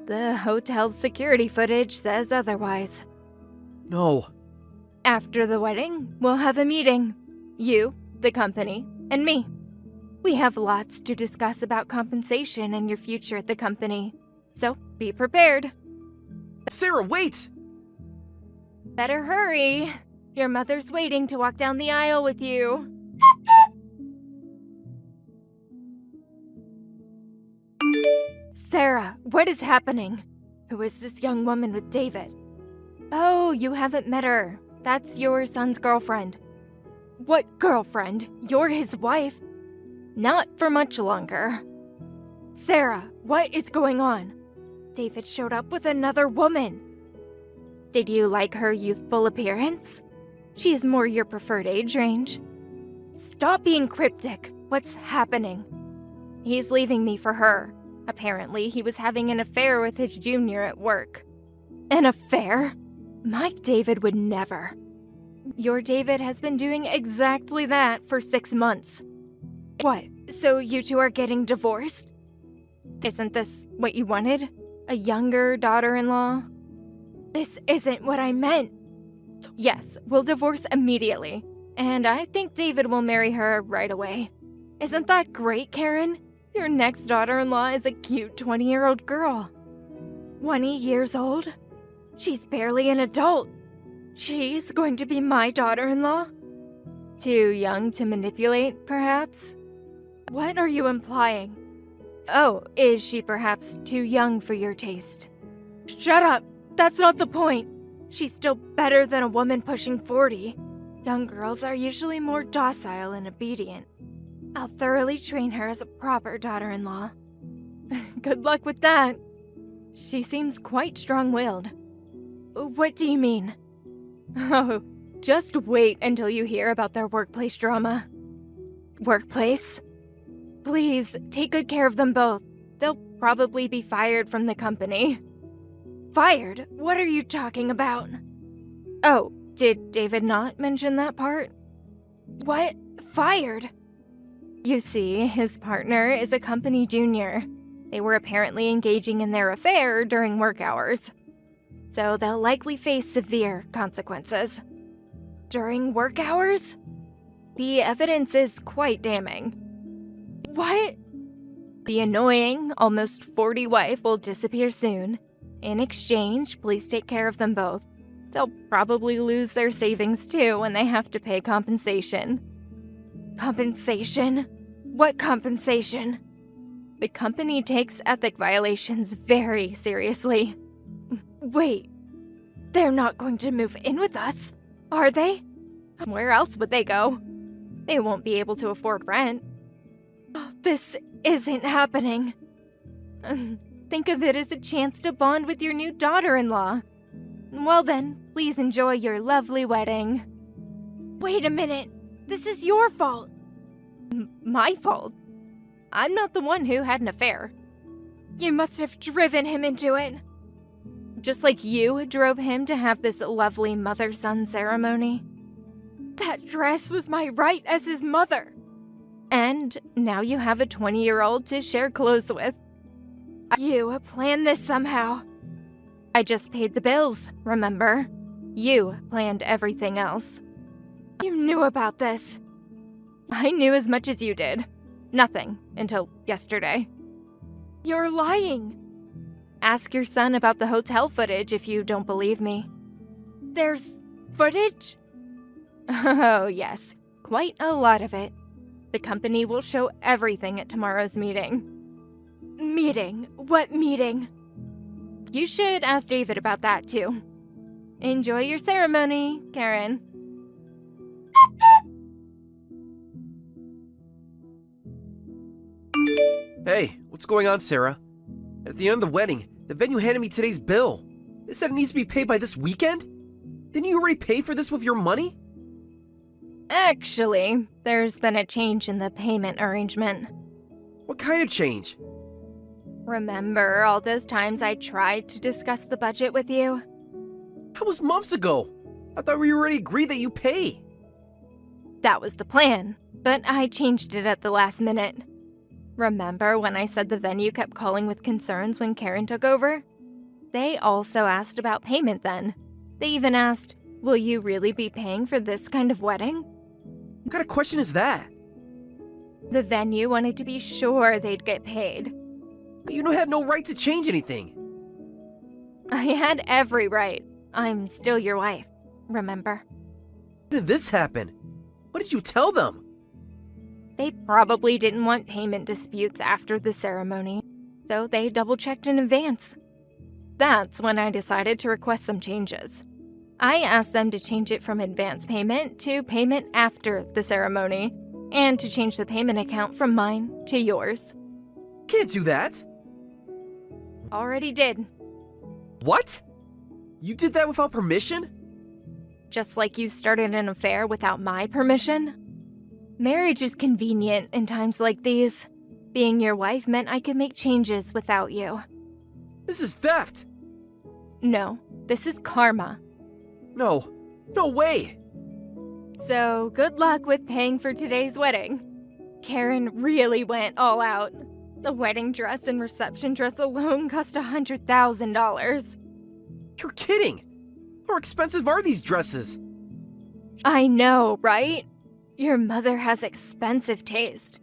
The hotel's security footage says otherwise. No. After the wedding, we'll have a meeting. You, the company, and me. We have lots to discuss about compensation and your future at the company. So, be prepared. Sarah, wait! Better hurry. Your mother's waiting to walk down the aisle with you. Sarah, what is happening? Who is this young woman with David? Oh, you haven't met her. That's your son's girlfriend. What girlfriend? You're his wife. Not for much longer. Sarah, what is going on? David showed up with another woman. Did you like her youthful appearance? She is more your preferred age range. Stop being cryptic. What's happening? He's leaving me for her. Apparently, he was having an affair with his junior at work. An affair? My David would never. Your David has been doing exactly that for 6 months. What, so you two are getting divorced? Isn't this what you wanted? A younger daughter-in-law? This isn't what I meant. Yes, we'll divorce immediately, and I think David will marry her right away. Isn't that great, Karen? Your next daughter-in-law is a cute 20-year-old girl. 20 years old? She's barely an adult. She's going to be my daughter-in-law? Too young to manipulate, perhaps? What are you implying? Oh, is she perhaps too young for your taste? Shut up! That's not the point! She's still better than a woman pushing 40. Young girls are usually more docile and obedient. I'll thoroughly train her as a proper daughter-in-law. Good luck with that. She seems quite strong-willed. What do you mean? Oh, just wait until you hear about their workplace drama. Workplace? Please, take good care of them both. They'll probably be fired from the company. Fired? What are you talking about? Oh, did David not mention that part? What? Fired? You see, his partner is a company junior. They were apparently engaging in their affair during work hours. So they'll likely face severe consequences. During work hours? The evidence is quite damning. What? The annoying, almost 40 wife will disappear soon. In exchange, please take care of them both. They'll probably lose their savings too when they have to pay compensation. Compensation? What compensation? The company takes ethic violations very seriously. Wait, they're not going to move in with us, are they? Where else would they go? They won't be able to afford rent. This isn't happening. Think of it as a chance to bond with your new daughter-in-law. Well then, please enjoy your lovely wedding. Wait a minute. This is your fault. My fault? I'm not the one who had an affair. You must have driven him into it. Just like you drove him to have this lovely mother-son ceremony. That dress was my right as his mother. And now you have a 20-year-old to share clothes with. You planned this somehow. I just paid the bills, remember? You planned everything else. You knew about this. I knew as much as you did. Nothing until yesterday. You're lying. Ask your son about the hotel footage if you don't believe me. There's footage? Oh, yes. Quite a lot of it. The company will show everything at tomorrow's meeting. Meeting? What meeting? You should ask David about that, too. Enjoy your ceremony, Karen. Hey, what's going on, Sarah? At the end of the wedding, the venue handed me today's bill. They said it needs to be paid by this weekend? Didn't you already pay for this with your money? Actually, there's been a change in the payment arrangement. What kind of change? Remember all those times I tried to discuss the budget with you? That was months ago. I thought we already agreed that you pay. That was the plan, but I changed it at the last minute. Remember when I said the venue kept calling with concerns when Karen took over? They also asked about payment then. They even asked, will you really be paying for this kind of wedding? What kind of question is that? The venue wanted to be sure they'd get paid. But you had no right to change anything. I had every right. I'm still your wife, remember? When did this happen? What did you tell them? They probably didn't want payment disputes after the ceremony, so they double-checked in advance. That's when I decided to request some changes. I asked them to change it from advance payment to payment after the ceremony, and to change the payment account from mine to yours. Can't do that. Already did. What? You did that without permission? Just like you started an affair without my permission? Marriage is convenient in times like these. Being your wife meant I could make changes without you. This is theft! No, this is karma. No. No way! So, good luck with paying for today's wedding. Karen really went all out. The wedding dress and reception dress alone cost $100,000. You're kidding! How expensive are these dresses? I know, right? Your mother has expensive taste.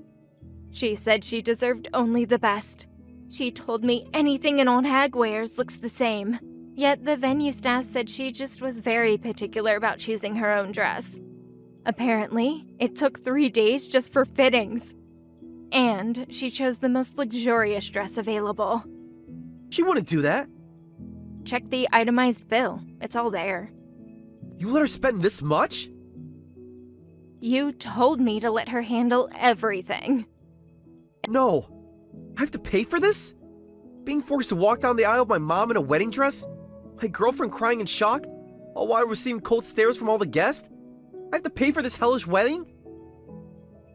She said she deserved only the best. She told me anything an old hag wears looks the same. Yet the venue staff said she just was very particular about choosing her own dress. Apparently, it took 3 days just for fittings. And she chose the most luxurious dress available. She wouldn't do that. Check the itemized bill. It's all there. You let her spend this much? You told me to let her handle everything. No. I have to pay for this? Being forced to walk down the aisle with my mom in a wedding dress? My girlfriend crying in shock? All while receiving cold stares from all the guests? I have to pay for this hellish wedding?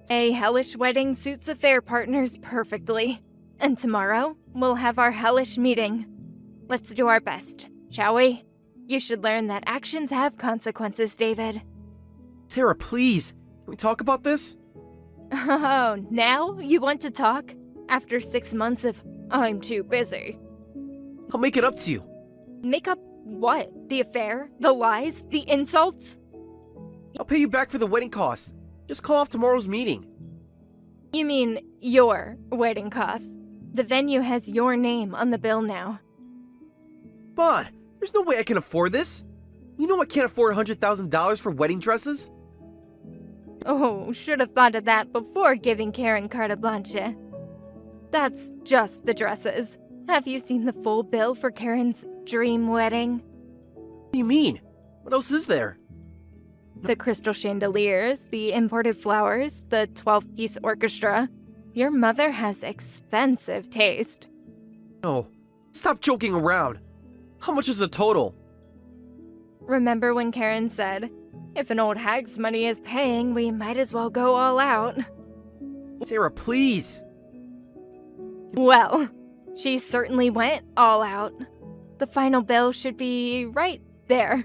A hellish wedding suits affair partners perfectly. And tomorrow, we'll have our hellish meeting. Let's do our best, shall we? You should learn that actions have consequences, David. Sarah, please. Can we talk about this? Oh, now you want to talk? After 6 months of, I'm too busy. I'll make it up to you. Make up what? The affair? The lies? The insults? I'll pay you back for the wedding costs. Just call off tomorrow's meeting. You mean your wedding costs. The venue has your name on the bill now. Come on, there's no way I can afford this. You know I can't afford $100,000 for wedding dresses. Oh, should have thought of that before giving Karen carte blanche. That's just the dresses. Have you seen the full bill for Karen's dream wedding? What do you mean? What else is there? The crystal chandeliers, the imported flowers, the 12-piece orchestra. Your mother has expensive taste. No, stop joking around. How much is the total? Remember when Karen said, if an old hag's money is paying, we might as well go all out? Sarah, please. Well, she certainly went all out. The final bill should be right there.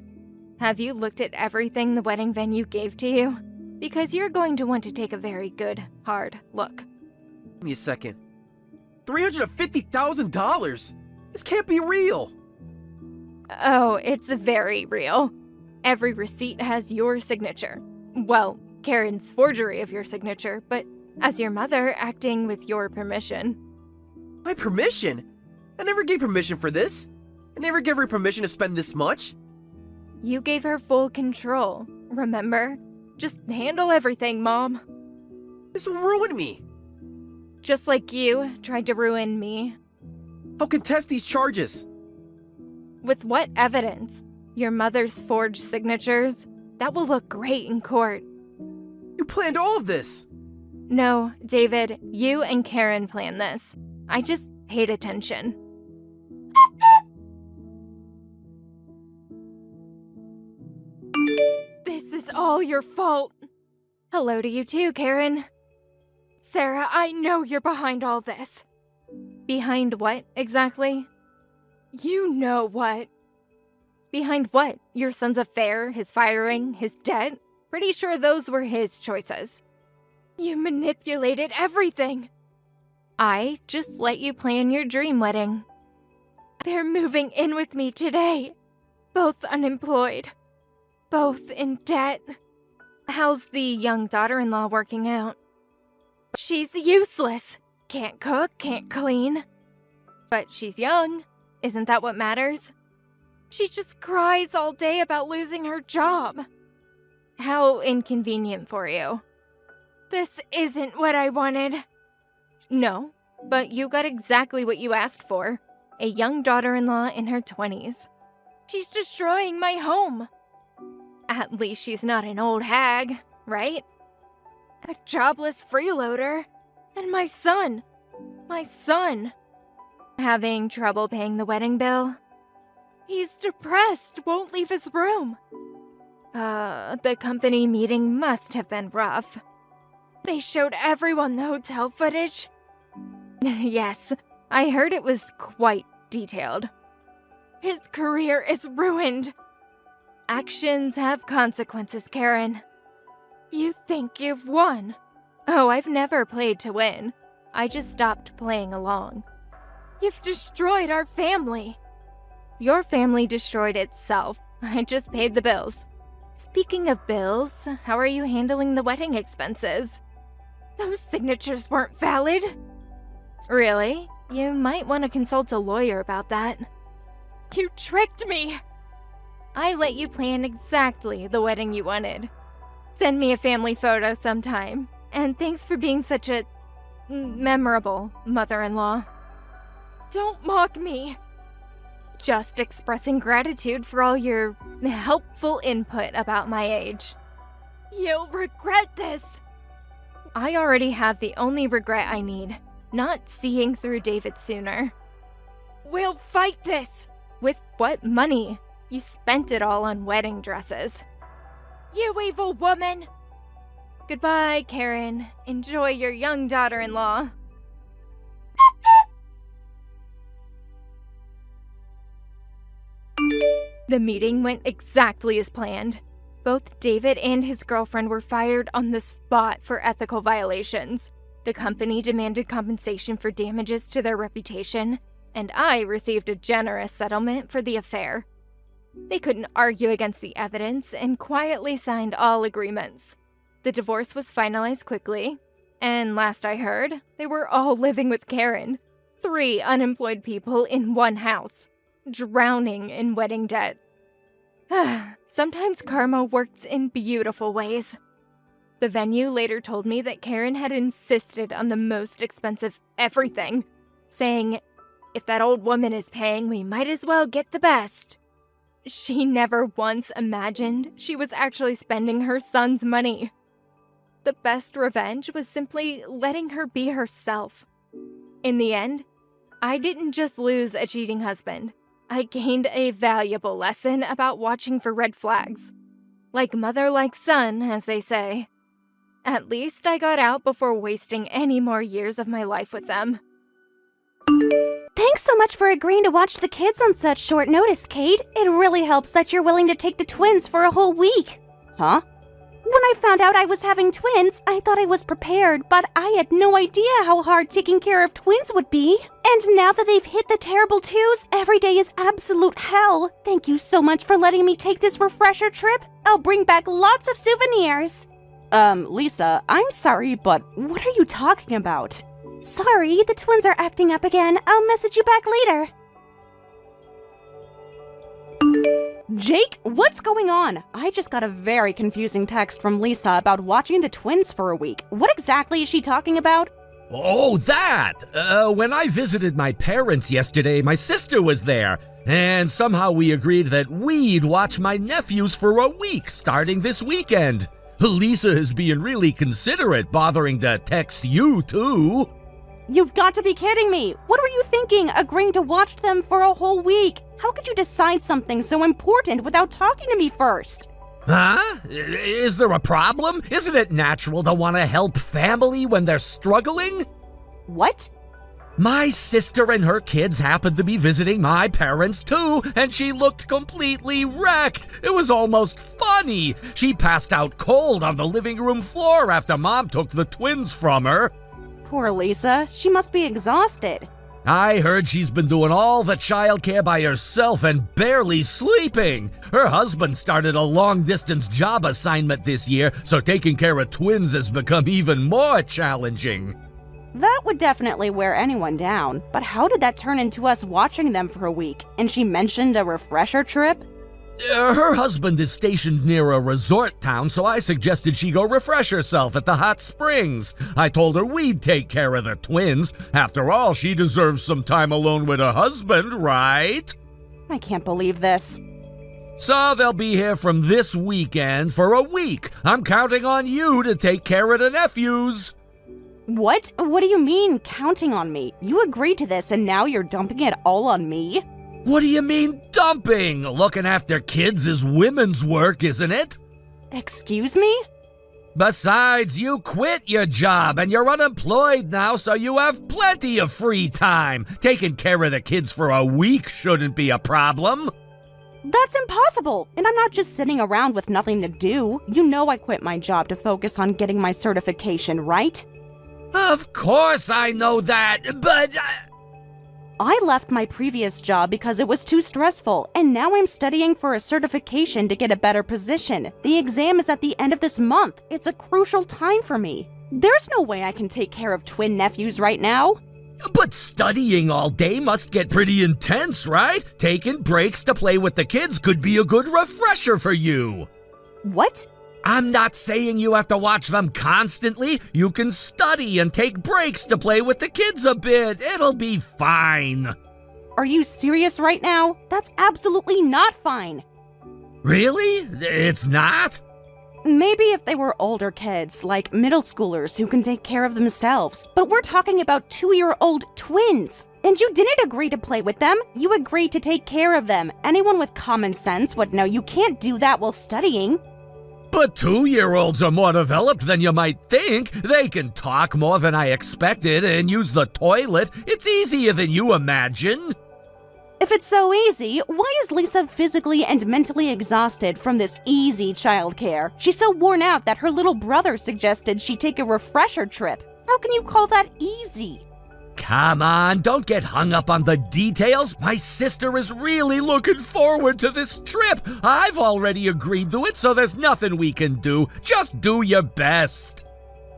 Have you looked at everything the wedding venue gave to you? Because you're going to want to take a very good, hard look. Give me a second. $350,000! This can't be real! Oh, it's very real. Every receipt has your signature. Well, Karen's forgery of your signature, but as your mother, acting with your permission. My permission? I never gave permission for this. I never gave her permission to spend this much. You gave her full control, remember? Just handle everything, Mom. This will ruin me. Just like you tried to ruin me. I'll contest these charges. With what evidence? Your mother's forged signatures? That will look great in court. You planned all of this. No, David, you and Karen planned this. I just paid attention. This is all your fault. Hello to you too, Karen. Sarah, I know you're behind all this. Behind what, exactly? You know what. Behind what? Your son's affair, his firing, his debt? Pretty sure those were his choices. You manipulated everything. I just let you plan your dream wedding. They're moving in with me today. Both unemployed. Both in debt. How's the young daughter-in-law working out? She's useless. Can't cook, can't clean. But she's young. Isn't that what matters? She just cries all day about losing her job. How inconvenient for you. This isn't what I wanted. No, but you got exactly what you asked for. A young daughter-in-law in her 20s. She's destroying my home. At least she's not an old hag, right? A jobless freeloader. And my son. Having trouble paying the wedding bill. He's depressed, won't leave his room. The company meeting must have been rough. They showed everyone the hotel footage. Yes, I heard it was quite detailed. His career is ruined. Actions have consequences, Karen. You think you've won. Oh, I've never played to win. I just stopped playing along. You've destroyed our family. Your family destroyed itself. I just paid the bills. Speaking of bills, how are you handling the wedding expenses? Those signatures weren't valid. Really? You might want to consult a lawyer about that. You tricked me! I let you plan exactly the wedding you wanted. Send me a family photo sometime. And thanks for being such a memorable mother-in-law. Don't mock me. Just expressing gratitude for all your helpful input about my age. You'll regret this. I already have the only regret I need, not seeing through David sooner. We'll fight this! With what money? You spent it all on wedding dresses. You evil woman! Goodbye, Karen. Enjoy your young daughter-in-law. The meeting went exactly as planned. Both David and his girlfriend were fired on the spot for ethical violations. The company demanded compensation for damages to their reputation, and I received a generous settlement for the affair. They couldn't argue against the evidence and quietly signed all agreements. The divorce was finalized quickly, and last I heard, they were all living with Karen. 3 unemployed people in one house, drowning in wedding debt. Sometimes karma works in beautiful ways. The venue later told me that Karen had insisted on the most expensive everything, saying, if that old woman is paying, we might as well get the best. She never once imagined she was actually spending her son's money. The best revenge was simply letting her be herself. In the end, I didn't just lose a cheating husband. I gained a valuable lesson about watching for red flags. Like mother, like son, as they say. At least I got out before wasting any more years of my life with them. Thanks so much for agreeing to watch the kids on such short notice, Kate. It really helps that you're willing to take the twins for a whole week. Huh? When I found out I was having twins, I thought I was prepared, but I had no idea how hard taking care of twins would be. And now that they've hit the terrible 2s, every day is absolute hell. Thank you so much for letting me take this refresher trip. I'll bring back lots of souvenirs. Lisa, I'm sorry, but what are you talking about? Sorry, the twins are acting up again. I'll message you back later. Jake, what's going on? I just got a very confusing text from Lisa about watching the twins for a week. What exactly is she talking about? Oh, that! When I visited my parents yesterday, my sister was there, and somehow we agreed that we'd watch my nephews for a week starting this weekend. Lisa is being really considerate, bothering to text you, too. You've got to be kidding me! What were you thinking, agreeing to watch them for a whole week? How could you decide something so important without talking to me first? Huh? Is there a problem? Isn't it natural to want to help family when they're struggling? What? My sister and her kids happened to be visiting my parents too, and she looked completely wrecked. It was almost funny. She passed out cold on the living room floor after Mom took the twins from her. Poor Lisa. She must be exhausted. I heard she's been doing all the childcare by herself and barely sleeping. Her husband started a long-distance job assignment this year, so taking care of twins has become even more challenging. That would definitely wear anyone down, but how did that turn into us watching them for a week? And she mentioned a refresher trip? Her husband is stationed near a resort town, so I suggested she go refresh herself at the hot springs. I told her we'd take care of the twins. After all, she deserves some time alone with her husband, right? I can't believe this. So they'll be here from this weekend for a week. I'm counting on you to take care of the nephews. What? What do you mean, counting on me? You agreed to this and now you're dumping it all on me? What do you mean, dumping? Looking after kids is women's work, isn't it? Excuse me? Besides, you quit your job and you're unemployed now, so you have plenty of free time. Taking care of the kids for a week shouldn't be a problem. That's impossible, and I'm not just sitting around with nothing to do. You know I quit my job to focus on getting my certification, right? Of course I know that, but... I left my previous job because it was too stressful, and now I'm studying for a certification to get a better position. The exam is at the end of this month. It's a crucial time for me. There's no way I can take care of twin nephews right now. But studying all day must get pretty intense, right? Taking breaks to play with the kids could be a good refresher for you. What? I'm not saying you have to watch them constantly. You can study and take breaks to play with the kids a bit. It'll be fine. Are you serious right now? That's absolutely not fine. Really? It's not? Maybe if they were older kids, like middle schoolers who can take care of themselves. But we're talking about 2-year-old twins. And you didn't agree to play with them. You agreed to take care of them. Anyone with common sense would know you can't do that while studying. But 2-year-olds are more developed than you might think. They can talk more than I expected and use the toilet. It's easier than you imagine. If it's so easy, why is Lisa physically and mentally exhausted from this easy childcare? She's so worn out that her little brother suggested she take a refresher trip. How can you call that easy? Come on, don't get hung up on the details. My sister is really looking forward to this trip. I've already agreed to it, so there's nothing we can do. Just do your best.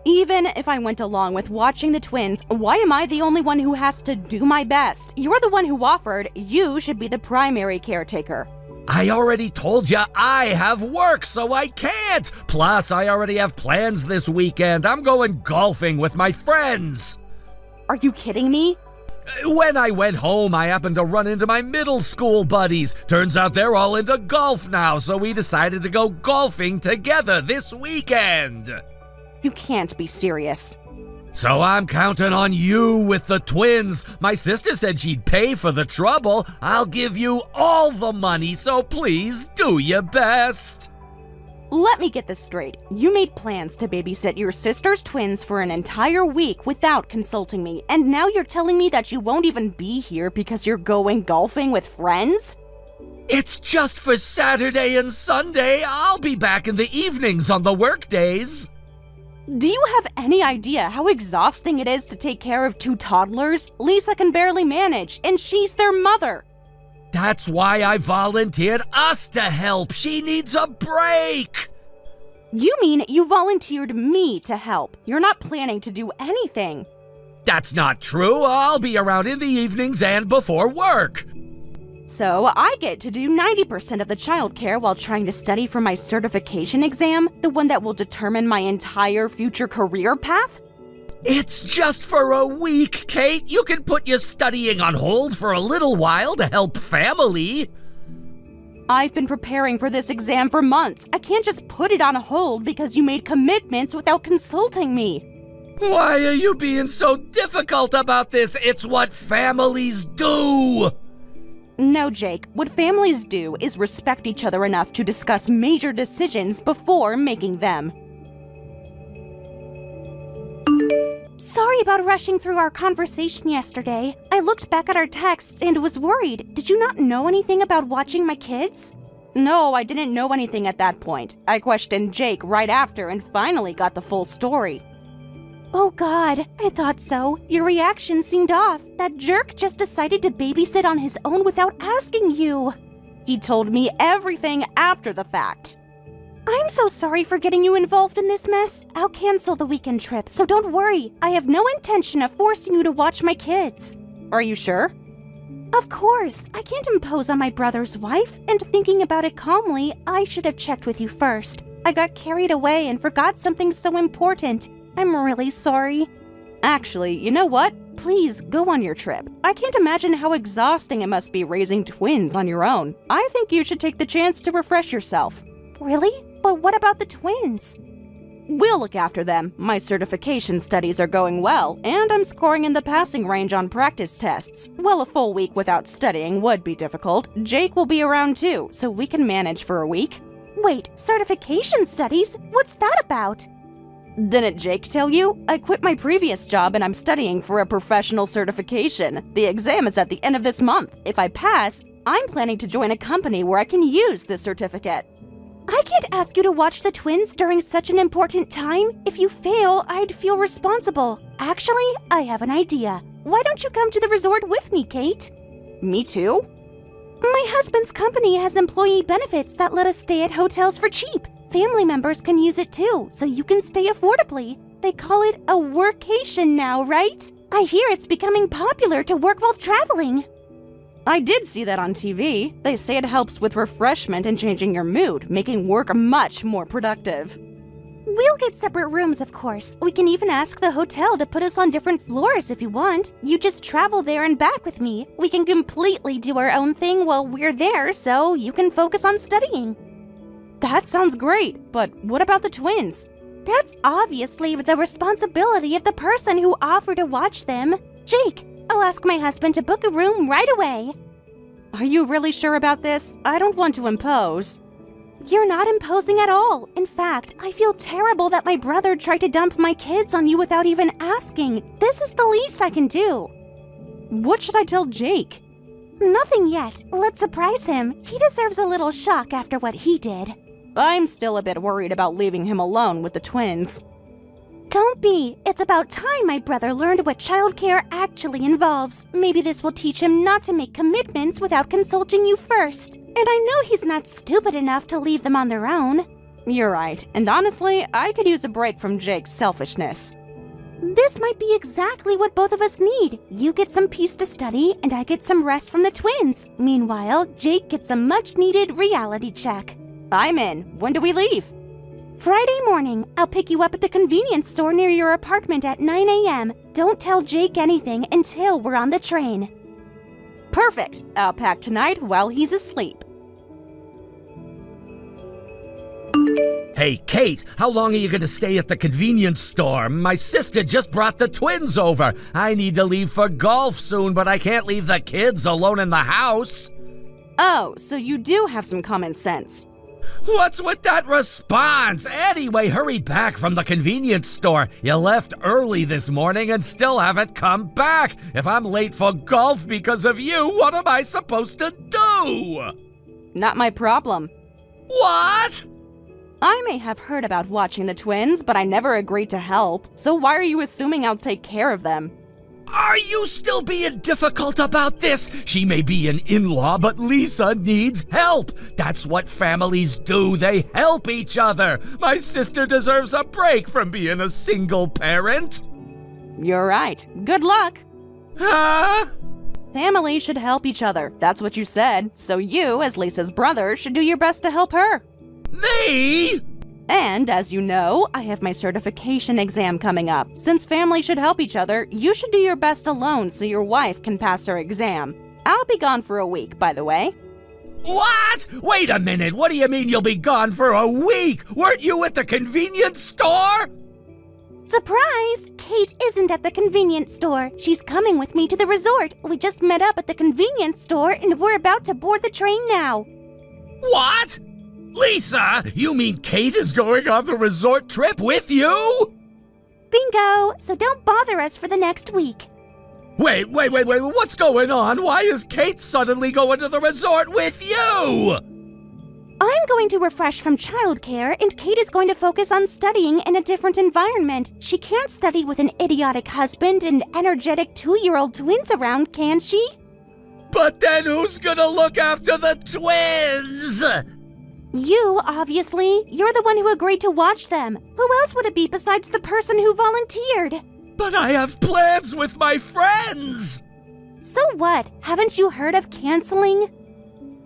Even if I went along with watching the twins, why am I the only one who has to do my best? You're the one who offered. You should be the primary caretaker. I already told you I have work, so I can't. Plus, I already have plans this weekend. I'm going golfing with my friends. Are you kidding me? When I went home, I happened to run into my middle school buddies. Turns out they're all into golf now, so we decided to go golfing together this weekend. You can't be serious. So I'm counting on you with the twins. My sister said she'd pay for the trouble. I'll give you all the money, so please do your best. Let me get this straight. You made plans to babysit your sister's twins for an entire week without consulting me, and now you're telling me that you won't even be here because you're going golfing with friends? It's just for Saturday and Sunday. I'll be back in the evenings on the work days. Do you have any idea how exhausting it is to take care of 2 toddlers? Lisa can barely manage, and she's their mother. That's why I volunteered us to help. She needs a break. You mean you volunteered me to help? You're not planning to do anything. That's not true. I'll be around in the evenings and before work. So I get to do 90% of the childcare while trying to study for my certification exam, the one that will determine my entire future career path? It's just for a week, Kate. You can put your studying on hold for a little while to help family. I've been preparing for this exam for months. I can't just put it on hold because you made commitments without consulting me. Why are you being so difficult about this? It's what families do. No, Jake. What families do is respect each other enough to discuss major decisions before making them. Sorry about rushing through our conversation yesterday. I looked back at our texts and was worried. Did you not know anything about watching my kids? No, I didn't know anything at that point. I questioned Jake right after and finally got the full story. Oh God, I thought so. Your reaction seemed off. That jerk just decided to babysit on his own without asking you. He told me everything after the fact. I'm so sorry for getting you involved in this mess. I'll cancel the weekend trip, so don't worry. I have no intention of forcing you to watch my kids. Are you sure? Of course. I can't impose on my brother's wife, and thinking about it calmly, I should have checked with you first. I got carried away and forgot something so important. I'm really sorry. Actually, you know what? Please go on your trip. I can't imagine how exhausting it must be raising twins on your own. I think you should take the chance to refresh yourself. Really? But what about the twins? We'll look after them. My certification studies are going well, and I'm scoring in the passing range on practice tests. Well, a full week without studying would be difficult. Jake will be around too, so we can manage for a week. Wait, certification studies? What's that about? Didn't Jake tell you? I quit my previous job and I'm studying for a professional certification. The exam is at the end of this month. If I pass, I'm planning to join a company where I can use this certificate. I can't ask you to watch the twins during such an important time. If you fail, I'd feel responsible. Actually, I have an idea. Why don't you come to the resort with me, Kate? Me too? My husband's company has employee benefits that let us stay at hotels for cheap. Family members can use it too, so you can stay affordably. They call it a workation now, right? I hear it's becoming popular to work while traveling. I did see that on TV. They say it helps with refreshment and changing your mood, making work much more productive. We'll get separate rooms, of course. We can even ask the hotel to put us on different floors if you want. You just travel there and back with me. We can completely do our own thing while we're there, so you can focus on studying. That sounds great, but what about the twins? That's obviously the responsibility of the person who offered to watch them. Jake, I'll ask my husband to book a room right away. Are you really sure about this? I don't want to impose. You're not imposing at all. In fact, I feel terrible that my brother tried to dump my kids on you without even asking. This is the least I can do. What should I tell Jake? Nothing yet. Let's surprise him. He deserves a little shock after what he did. I'm still a bit worried about leaving him alone with the twins. Don't be. It's about time my brother learned what childcare actually involves. Maybe this will teach him not to make commitments without consulting you first. And I know he's not stupid enough to leave them on their own. You're right. And honestly, I could use a break from Jake's selfishness. This might be exactly what both of us need. You get some peace to study, and I get some rest from the twins. Meanwhile, Jake gets a much-needed reality check. I'm in. When do we leave? Friday morning. I'll pick you up at the convenience store near your apartment at 9 a.m. Don't tell Jake anything until we're on the train. Perfect. I'll pack tonight while he's asleep. Hey, Kate, how long are you going to stay at the convenience store? My sister just brought the twins over. I need to leave for golf soon, but I can't leave the kids alone in the house. Oh, so you do have some common sense. What's with that response? Anyway, hurry back from the convenience store. You left early this morning and still haven't come back. If I'm late for golf because of you, what am I supposed to do? Not my problem. What? I may have heard about watching the twins, but I never agreed to help. So why are you assuming I'll take care of them? Are you still being difficult about this? She may be an in-law, but Lisa needs help. That's what families do. They help each other. My sister deserves a break from being a single parent. You're right. Good luck. Huh? Family should help each other. That's what you said. So you, as Lisa's brother, should do your best to help her. Me? And, as you know, I have my certification exam coming up. Since family should help each other, you should do your best alone so your wife can pass her exam. I'll be gone for a week, by the way. What? Wait a minute. What do you mean you'll be gone for a week? Weren't you at the convenience store? Surprise! Kate isn't at the convenience store. She's coming with me to the resort. We just met up at the convenience store and we're about to board the train now. What? Lisa, you mean Kate is going on the resort trip with you? Bingo! So don't bother us for the next week. Wait, what's going on? Why is Kate suddenly going to the resort with you? I'm going to refresh from childcare, and Kate is going to focus on studying in a different environment. She can't study with an idiotic husband and energetic 2-year-old twins around, can she? But then who's gonna look after the twins? You, obviously. You're the one who agreed to watch them. Who else would it be besides the person who volunteered? But I have plans with my friends! So what? Haven't you heard of canceling?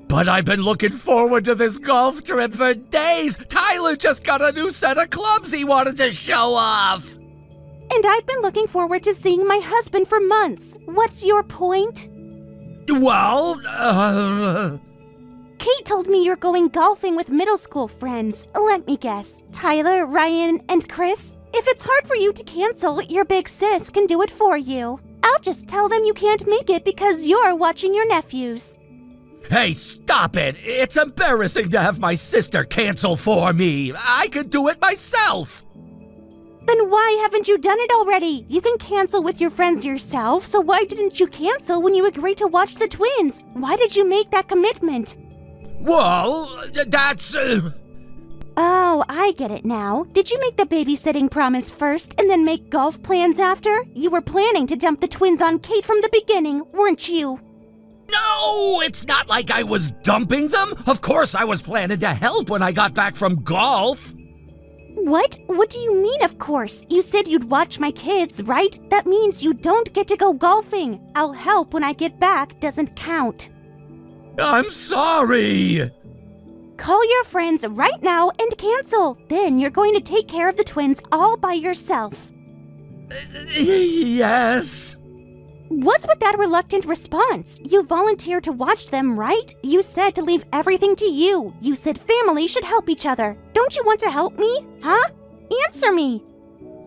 But I've been looking forward to this golf trip for days! Tyler just got a new set of clubs he wanted to show off! And I've been looking forward to seeing my husband for months. What's your point? Well, Kate told me you're going golfing with middle school friends. Let me guess. Tyler, Ryan, and Chris? If it's hard for you to cancel, your big sis can do it for you. I'll just tell them you can't make it because you're watching your nephews. Hey, stop it! It's embarrassing to have my sister cancel for me. I could do it myself. Then why haven't you done it already? You can cancel with your friends yourself, so why didn't you cancel when you agreed to watch the twins? Why did you make that commitment? Well, that's... Oh, I get it now. Did you make the babysitting promise first and then make golf plans after? You were planning to dump the twins on Kate from the beginning, weren't you? No, it's not like I was dumping them. Of course I was planning to help when I got back from golf. What? What do you mean, of course? You said you'd watch my kids, right? That means you don't get to go golfing. I'll help when I get back doesn't count. I'm sorry. Call your friends right now and cancel. Then you're going to take care of the twins all by yourself. Yes. What's with that reluctant response? You volunteered to watch them, right? You said to leave everything to you. You said family should help each other. Don't you want to help me? Huh? Answer me.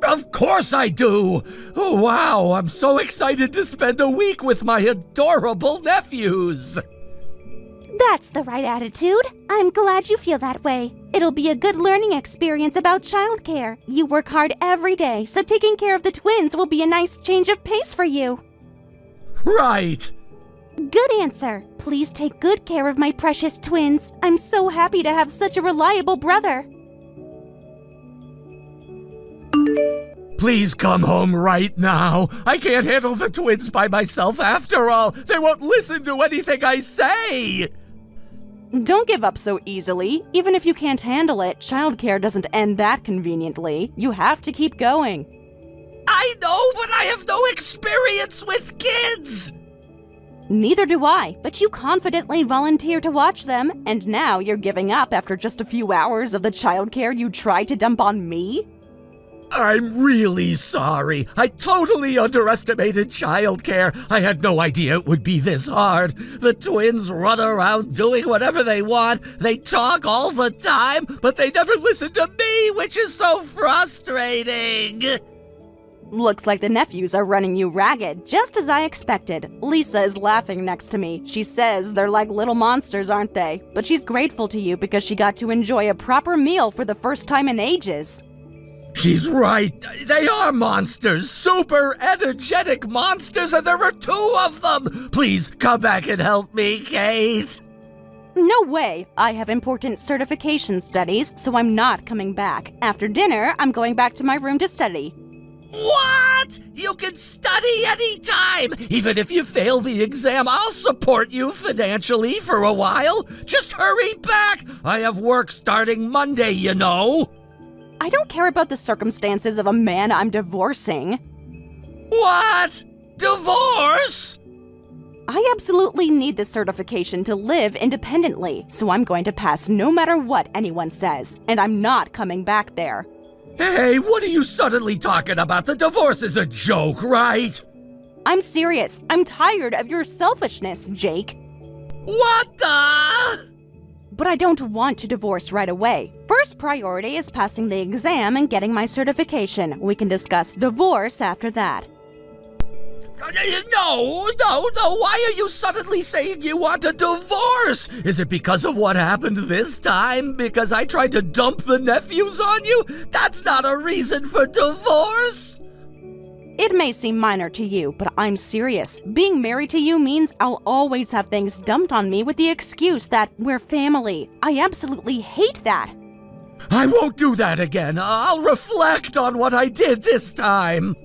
Of course I do. Oh, wow, I'm so excited to spend a week with my adorable nephews. That's the right attitude. I'm glad you feel that way. It'll be a good learning experience about childcare. You work hard every day, so taking care of the twins will be a nice change of pace for you. Right. Good answer. Please take good care of my precious twins. I'm so happy to have such a reliable brother. Please come home right now. I can't handle the twins by myself after all. They won't listen to anything I say. Don't give up so easily. Even if you can't handle it, childcare doesn't end that conveniently. You have to keep going. I know, but I have no experience with kids. Neither do I, but you confidently volunteer to watch them, and now you're giving up after just a few hours of the childcare you tried to dump on me? I'm really sorry. I totally underestimated childcare. I had no idea it would be this hard. The twins run around doing whatever they want. They talk all the time, but they never listen to me, which is so frustrating. Looks like the nephews are running you ragged, just as I expected. Lisa is laughing next to me. She says they're like little monsters, aren't they? But she's grateful to you because she got to enjoy a proper meal for the first time in ages. She's right. They are monsters. Super energetic monsters, and there are 2 of them. Please come back and help me, Kate. No way. I have important certification studies, so I'm not coming back. After dinner, I'm going back to my room to study. What? You can study anytime! Even if you fail the exam, I'll support you financially for a while. Just hurry back! I have work starting Monday, you know. I don't care about the circumstances of a man I'm divorcing. What? Divorce? I absolutely need this certification to live independently, so I'm going to pass no matter what anyone says, and I'm not coming back there. Hey, what are you suddenly talking about? The divorce is a joke, right? I'm serious. I'm tired of your selfishness, Jake. What the? But I don't want to divorce right away. First priority is passing the exam and getting my certification. We can discuss divorce after that. No. Why are you suddenly saying you want a divorce? Is it because of what happened this time? Because I tried to dump the nephews on you? That's not a reason for divorce. It may seem minor to you, but I'm serious. Being married to you means I'll always have things dumped on me with the excuse that we're family. I absolutely hate that. I won't do that again. I'll reflect on what I did this time.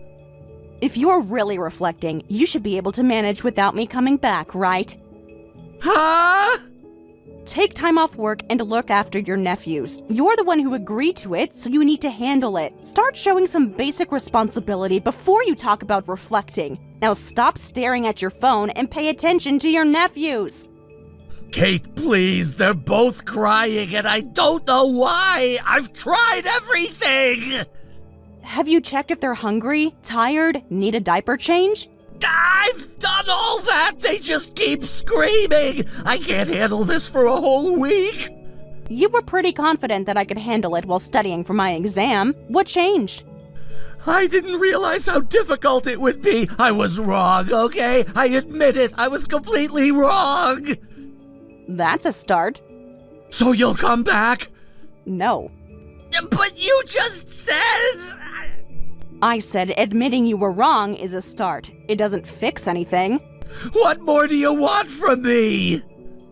If you're really reflecting, you should be able to manage without me coming back, right? Huh? Take time off work and look after your nephews. You're the one who agreed to it, so you need to handle it. Start showing some basic responsibility before you talk about reflecting. Now stop staring at your phone and pay attention to your nephews. Kate, please. They're both crying and I don't know why. I've tried everything. Have you checked if they're hungry, tired, need a diaper change? I've done all that! They just keep screaming! I can't handle this for a whole week! You were pretty confident that I could handle it while studying for my exam. What changed? I didn't realize how difficult it would be. I was wrong, okay? I admit it. I was completely wrong. That's a start. So you'll come back? No. But you just said... I said admitting you were wrong is a start. It doesn't fix anything. What more do you want from me?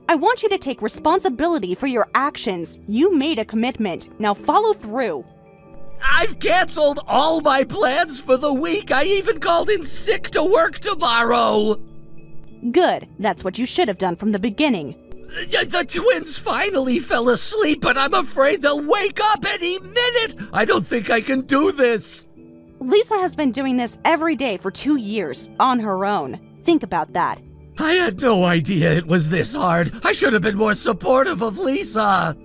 I want you to take responsibility for your actions. You made a commitment. Now follow through. I've canceled all my plans for the week. I even called in sick to work tomorrow. Good. That's what you should have done from the beginning. The twins finally fell asleep, but I'm afraid they'll wake up any minute. I don't think I can do this. Lisa has been doing this every day for 2 years, on her own. Think about that. I had no idea it was this hard. I should have been more supportive of Lisa.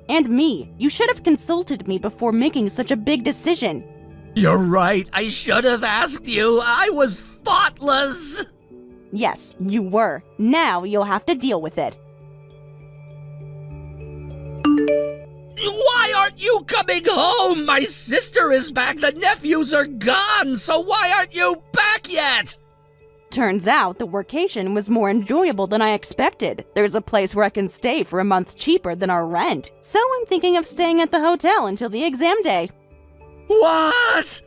And me. You should have consulted me before making such a big decision. You're right. I should have asked you. I was thoughtless. Yes, you were. Now you'll have to deal with it. Why aren't you coming home? My sister is back. The nephews are gone. So why aren't you back yet? Turns out the workation was more enjoyable than I expected. There's a place where I can stay for a month cheaper than our rent. So I'm thinking of staying at the hotel until the exam day. What?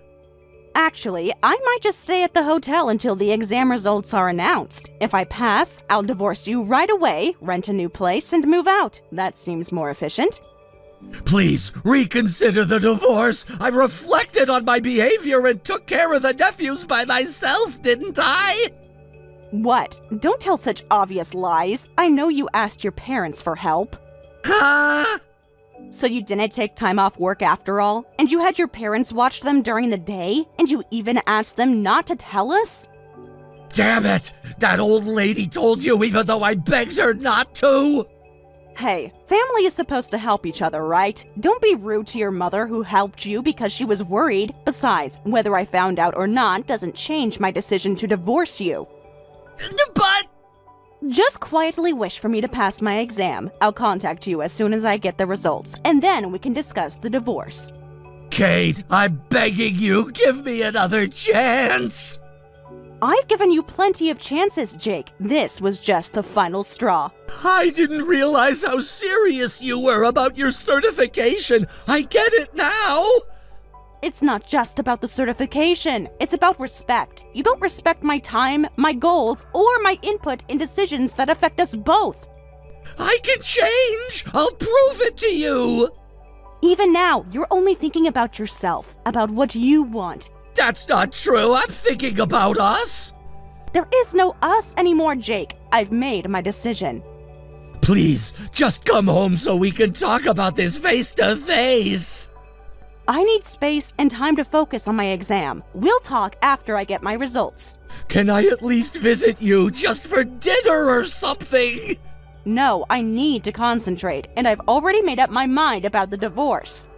Actually, I might just stay at the hotel until the exam results are announced. If I pass, I'll divorce you right away, rent a new place, and move out. That seems more efficient. Please reconsider the divorce. I reflected on my behavior and took care of the nephews by myself, didn't I? What? Don't tell such obvious lies. I know you asked your parents for help. Huh? So you didn't take time off work after all? And you had your parents watch them during the day? And you even asked them not to tell us? Damn it! That old lady told you even though I begged her not to! Hey, family is supposed to help each other, right? Don't be rude to your mother who helped you because she was worried. Besides, whether I found out or not doesn't change my decision to divorce you. But... Just quietly wish for me to pass my exam. I'll contact you as soon as I get the results, and then we can discuss the divorce. Kate, I'm begging you, give me another chance! I've given you plenty of chances, Jake. This was just the final straw. I didn't realize how serious you were about your certification. I get it now. It's not just about the certification. It's about respect. You don't respect my time, my goals, or my input in decisions that affect us both. I can change. I'll prove it to you. Even now, you're only thinking about yourself, about what you want. That's not true. I'm thinking about us. There is no us anymore, Jake. I've made my decision. Please, just come home so we can talk about this face to face. I need space and time to focus on my exam. We'll talk after I get my results. Can I at least visit you just for dinner or something? No, I need to concentrate, and I've already made up my mind about the divorce.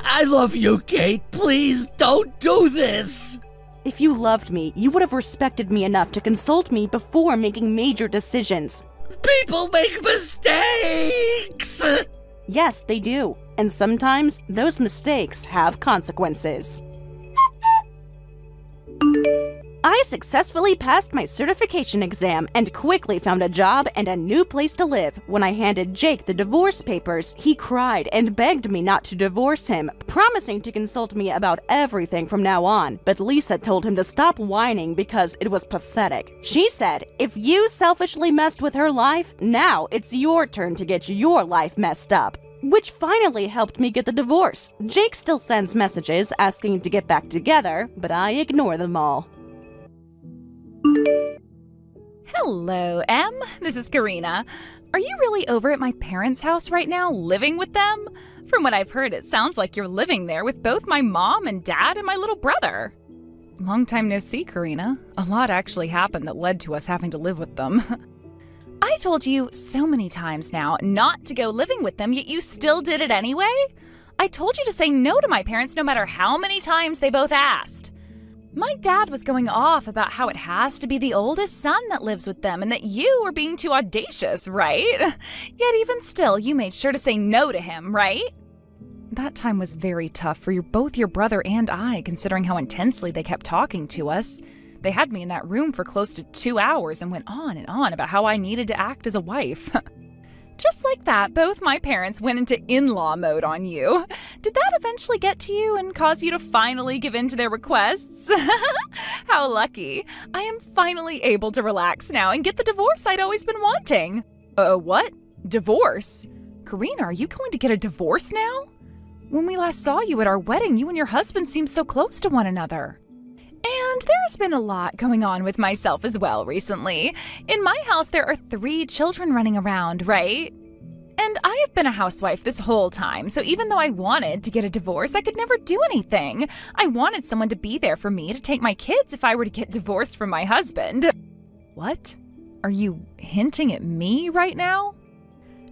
I love you, Kate. Please don't do this. If you loved me, you would have respected me enough to consult me before making major decisions. People make mistakes. Yes, they do. And sometimes those mistakes have consequences. I successfully passed my certification exam and quickly found a job and a new place to live. When I handed Jake the divorce papers, he cried and begged me not to divorce him, promising to consult me about everything from now on. But Lisa told him to stop whining because it was pathetic. She said, if you selfishly messed with her life, now it's your turn to get your life messed up. Which finally helped me get the divorce. Jake still sends messages asking to get back together, but I ignore them all. Hello, Em. This is Karina. Are you really over at my parents' house right now, living with them? From what I've heard, it sounds like you're living there with both my mom and dad and my little brother. Long time no see, Karina. A lot actually happened that led to us having to live with them. I told you so many times now not to go living with them, yet you still did it anyway? I told you to say no to my parents no matter how many times they both asked. My dad was going off about how it has to be the oldest son that lives with them and that you were being too audacious, right? Yet even still, you made sure to say no to him, right? That time was very tough for both your brother and I, considering how intensely they kept talking to us. They had me in that room for close to 2 hours and went on about how I needed to act as a wife. Just like that, both my parents went into in-law mode on you. Did that eventually get to you and cause you to finally give in to their requests? How lucky. I am finally able to relax now and get the divorce I'd always been wanting. What? Divorce? Karina, are you going to get a divorce now? When we last saw you at our wedding, you and your husband seemed so close to one another. And there's been a lot going on with myself as well recently. In my house, there are 3 children running around, right? And I have been a housewife this whole time, so even though I wanted to get a divorce, I could never do anything. I wanted someone to be there for me to take my kids if I were to get divorced from my husband. What? Are you hinting at me right now?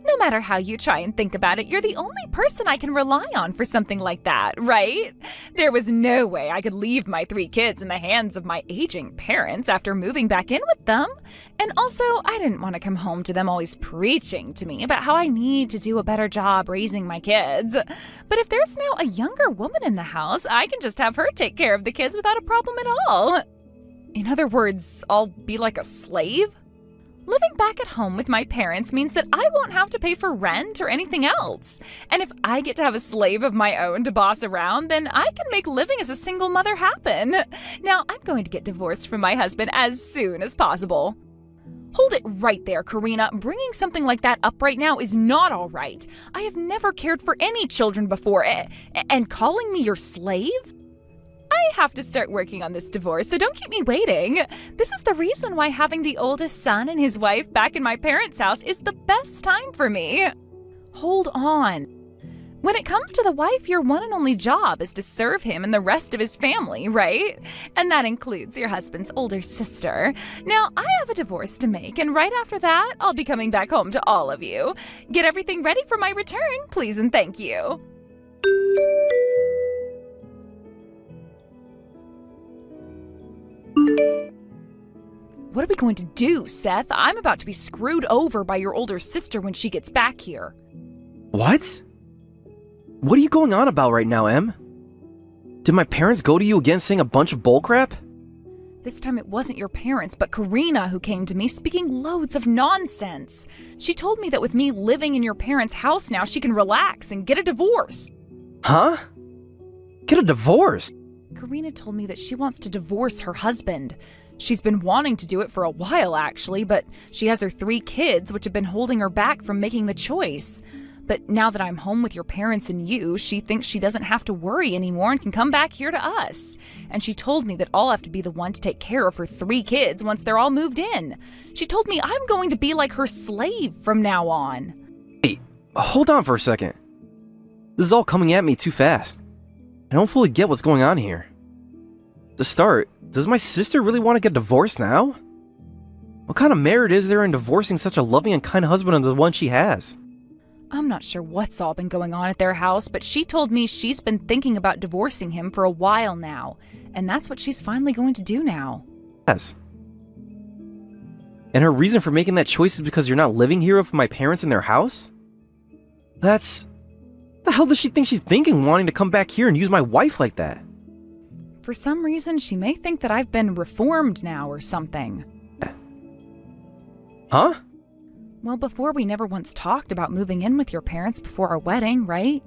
No matter how you try and think about it, you're the only person I can rely on for something like that, right? There was no way I could leave my 3 kids in the hands of my aging parents after moving back in with them. And also, I didn't want to come home to them always preaching to me about how I need to do a better job raising my kids. But if there's now a younger woman in the house, I can just have her take care of the kids without a problem at all. In other words, I'll be like a slave? Living back at home with my parents means that I won't have to pay for rent or anything else. And if I get to have a slave of my own to boss around, then I can make living as a single mother happen. Now, I'm going to get divorced from my husband as soon as possible. Hold it right there, Karina. Bringing something like that up right now is not all right. I have never cared for any children before, and calling me your slave? I have to start working on this divorce, so don't keep me waiting. This is the reason why having the oldest son and his wife back in my parents' house is the best time for me. Hold on. When it comes to the wife, your one and only job is to serve him and the rest of his family, right? And that includes your husband's older sister. Now, I have a divorce to make, and right after that, I'll be coming back home to all of you. Get everything ready for my return, please and thank you. What are we going to do, Seth? I'm about to be screwed over by your older sister when she gets back here. What? What are you going on about right now, Em? Did my parents go to you again saying a bunch of bullcrap? This time it wasn't your parents, but Karina who came to me speaking loads of nonsense. She told me that with me living in your parents' house now, she can relax and get a divorce. Huh? Get a divorce? Karina told me that she wants to divorce her husband. She's been wanting to do it for a while, actually, but she has her 3 kids, which have been holding her back from making the choice. But now that I'm home with your parents and you, she thinks she doesn't have to worry anymore and can come back here to us. And she told me that I'll have to be the one to take care of her 3 kids once they're all moved in. She told me I'm going to be like her slave from now on. Hey, hold on for a second. This is all coming at me too fast. I don't fully get what's going on here. To start, does my sister really want to get divorced now? What kind of merit is there in divorcing such a loving and kind husband as the one she has? I'm not sure what's all been going on at their house, but she told me she's been thinking about divorcing him for a while now, and that's what she's finally going to do now. Yes. And her reason for making that choice is because you're not living here with my parents in their house? That's... The hell does she think she's thinking, wanting to come back here and use my wife like that? For some reason, she may think that I've been reformed now or something. Huh? Well, before we never once talked about moving in with your parents before our wedding, right?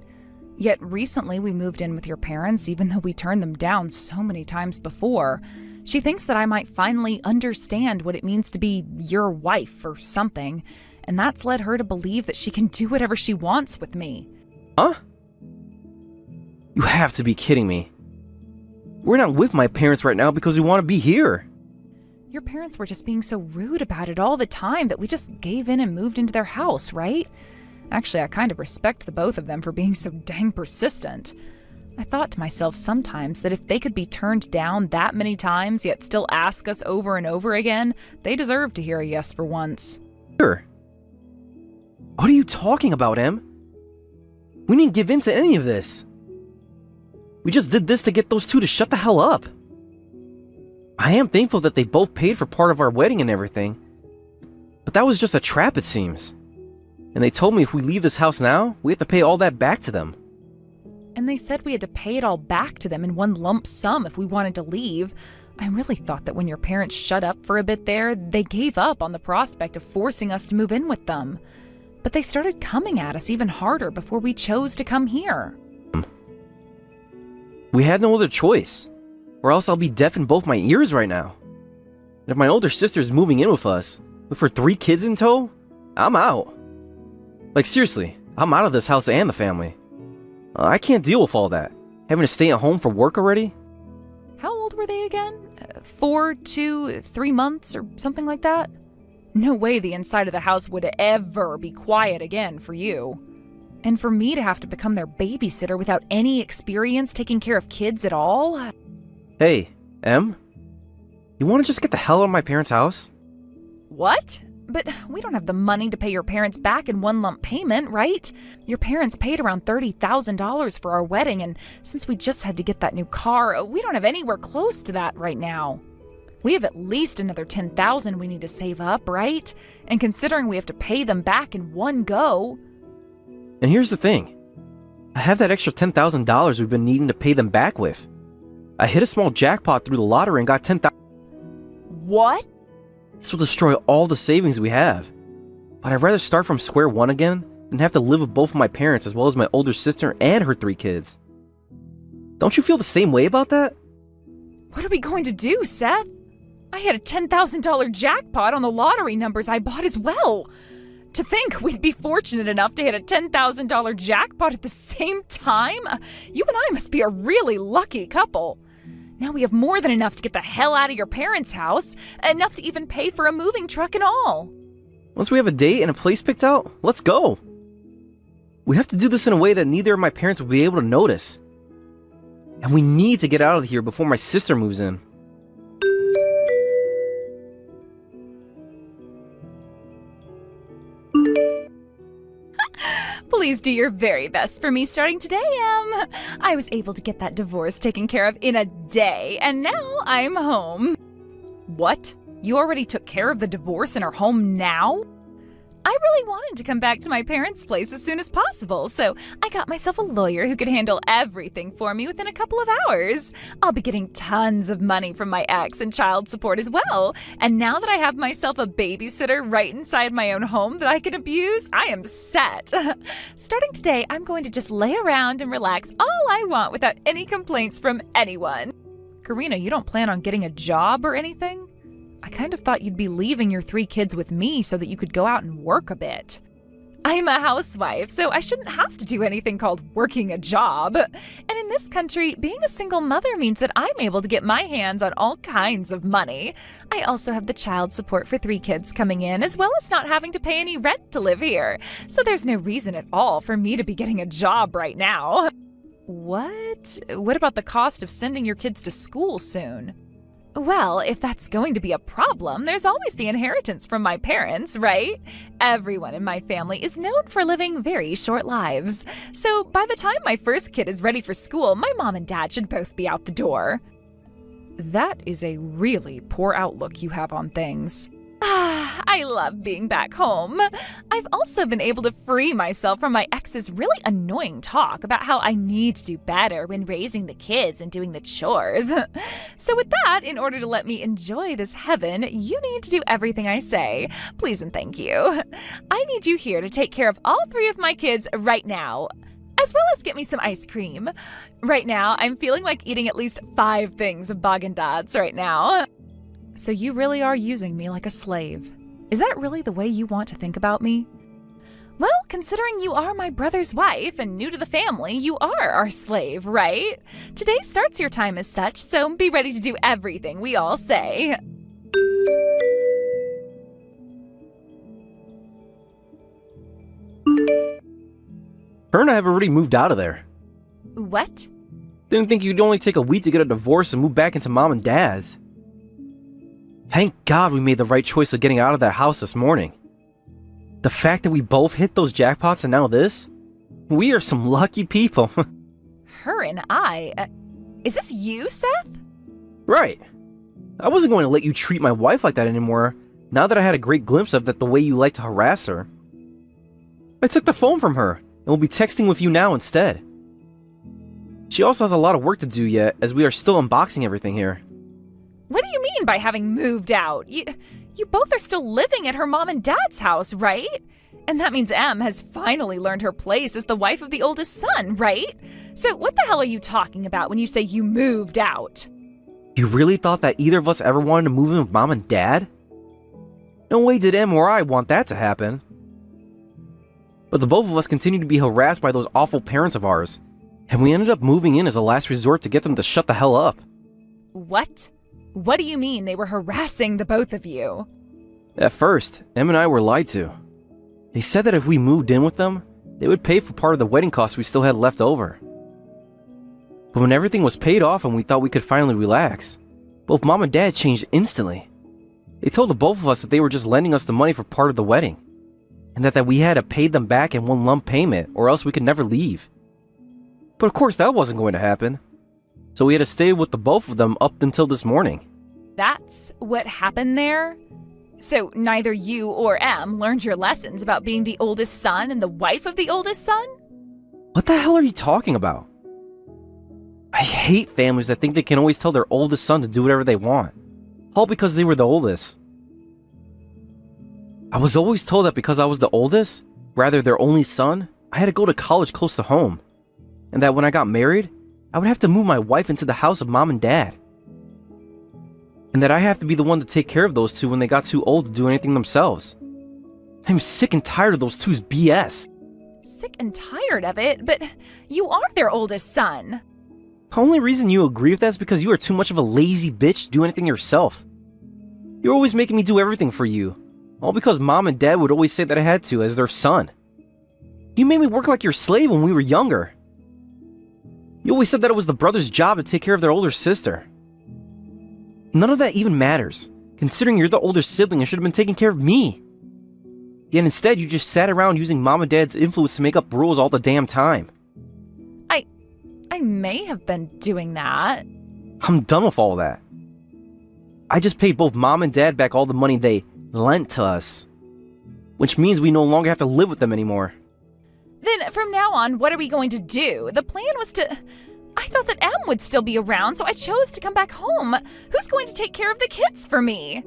Yet recently we moved in with your parents, even though we turned them down so many times before. She thinks that I might finally understand what it means to be your wife or something, and that's led her to believe that she can do whatever she wants with me. Huh? You have to be kidding me. We're not with my parents right now because we want to be here. Your parents were just being so rude about it all the time that we just gave in and moved into their house, right? Actually, I kind of respect the both of them for being so dang persistent. I thought to myself sometimes that if they could be turned down that many times yet still ask us over and over again, they deserve to hear a yes for once. Sure. What are you talking about, Em? We didn't give in to any of this. We just did this to get those 2 to shut the hell up. I am thankful that they both paid for part of our wedding and everything. But that was just a trap, it seems. And they told me if we leave this house now, we have to pay all that back to them. And they said we had to pay it all back to them in one lump sum if we wanted to leave. I really thought that when your parents shut up for a bit there, they gave up on the prospect of forcing us to move in with them. but they started coming at us even harder before we chose to come here. We had no other choice, or else I'll be deaf in both my ears right now. And if my older sister is moving in with us, with her 3 kids in tow, I'm out. Like seriously, I'm out of this house and the family. I can't deal with all that. Having to stay at home for work already? How old were they again? 4, 2, 3 months or something like that? No way the inside of the house would ever be quiet again for you. And for me to have to become their babysitter without any experience taking care of kids at all? Hey, Em? You want to just get the hell out of my parents' house? What? But we don't have the money to pay your parents back in one lump payment, right? Your parents paid around $30,000 for our wedding, and since we just had to get that new car, we don't have anywhere close to that right now. We have at least another $10,000 we need to save up, right? And considering we have to pay them back in one go. And here's the thing. I have that extra $10,000 we've been needing to pay them back with. I hit a small jackpot through the lottery and got $10,000. What? This will destroy all the savings we have. But I'd rather start from square one again than have to live with both of my parents as well as my older sister and her 3 kids. Don't you feel the same way about that? What are we going to do, Seth? I had a $10,000 jackpot on the lottery numbers I bought as well. To think we'd be fortunate enough to hit a $10,000 jackpot at the same time? You and I must be a really lucky couple. Now we have more than enough to get the hell out of your parents' house, enough to even pay for a moving truck and all. Once we have a date and a place picked out, let's go. We have to do this in a way that neither of my parents will be able to notice. And we need to get out of here before my sister moves in. Please do your very best for me starting today, Em. I was able to get that divorce taken care of in a day, and now I'm home. What? You already took care of the divorce and are home now? I really wanted to come back to my parents' place as soon as possible, so I got myself a lawyer who could handle everything for me within a couple of hours. I'll be getting tons of money from my ex and child support as well, and now that I have myself a babysitter right inside my own home that I can abuse, I am set. Starting today, I'm going to just lay around and relax all I want without any complaints from anyone. Karina, you don't plan on getting a job or anything? I kind of thought you'd be leaving your 3 kids with me so that you could go out and work a bit. I'm a housewife, so I shouldn't have to do anything called working a job. And in this country, being a single mother means that I'm able to get my hands on all kinds of money. I also have the child support for 3 kids coming in, as well as not having to pay any rent to live here. So there's no reason at all for me to be getting a job right now. What? What about the cost of sending your kids to school soon? Well, if that's going to be a problem, there's always the inheritance from my parents, right? Everyone in my family is known for living very short lives. So by the time my first kid is ready for school, my mom and dad should both be out the door. That is a really poor outlook you have on things. I love being back home. I've also been able to free myself from my ex's really annoying talk about how I need to do better when raising the kids and doing the chores. So with that, in order to let me enjoy this heaven, you need to do everything I say. Please and thank you. I need you here to take care of all 3 of my kids right now, as well as get me some ice cream. Right now, I'm feeling like eating at least 5 things of Baagen-Dazs right now. So you really are using me like a slave. Is that really the way you want to think about me? Well, considering you are my brother's wife and new to the family, you are our slave, right? Today starts your time as such, so be ready to do everything we all say. Her and I have already moved out of there. What? Didn't think you'd only take a week to get a divorce and move back into mom and dad's. Thank God we made the right choice of getting out of that house this morning. The fact that we both hit those jackpots and now this? We are some lucky people. Her and I? Is this you, Seth? Right. I wasn't going to let you treat my wife like that anymore, now that I had a great glimpse of that the way you like to harass her. I took the phone from her, and will be texting with you now instead. She also has a lot of work to do yet, as we are still unboxing everything here. What do you mean by having moved out? You both are still living at her mom and dad's house, right? And that means Em has finally learned her place as the wife of the oldest son, right? So what the hell are you talking about when you say you moved out? You really thought that either of us ever wanted to move in with Mom and Dad? No way did Em or I want that to happen. But the both of us continued to be harassed by those awful parents of ours, and we ended up moving in as a last resort to get them to shut the hell up. What? What do you mean they were harassing the both of you? At first, Em and I were lied to. They said that if we moved in with them, they would pay for part of the wedding costs we still had left over. But when everything was paid off and we thought we could finally relax, both Mom and Dad changed instantly. They told the both of us that they were just lending us the money for part of the wedding, and that we had to pay them back in one lump payment or else we could never leave. But of course that wasn't going to happen, so we had to stay with the both of them up until this morning. That's what happened there? So neither you or Em learned your lessons about being the oldest son and the wife of the oldest son? What the hell are you talking about? I hate families that think they can always tell their oldest son to do whatever they want, all because they were the oldest. I was always told that because I was the oldest, rather their only son, I had to go to college close to home, and that when I got married, I would have to move my wife into the house of Mom and Dad. And that I have to be the one to take care of those two when they got too old to do anything themselves. I'm sick and tired of those two's BS. Sick and tired of it, but you are their oldest son. The only reason you agree with that is because you are too much of a lazy bitch to do anything yourself. You're always making me do everything for you, all because Mom and Dad would always say that I had to as their son. You made me work like your slave when we were younger. You always said that it was the brother's job to take care of their older sister. None of that even matters, considering you're the older sibling and should have been taking care of me. Yet instead, you just sat around using Mom and Dad's influence to make up rules all the damn time. I may have been doing that. I'm done with all that. I just paid both Mom and Dad back all the money they lent to us, which means we no longer have to live with them anymore. Then from now on, what are we going to do? The plan was to... I thought that Em would still be around, so I chose to come back home. Who's going to take care of the kids for me?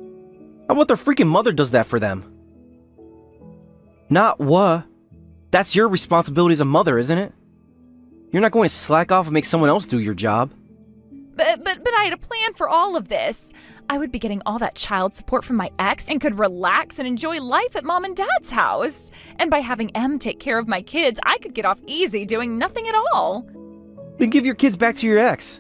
How about their freaking mother does that for them? Not what? That's your responsibility as a mother, isn't it? You're not going to slack off and make someone else do your job. But I had a plan for all of this. I would be getting all that child support from my ex and could relax and enjoy life at Mom and Dad's house. And by having Em take care of my kids, I could get off easy doing nothing at all. Then give your kids back to your ex.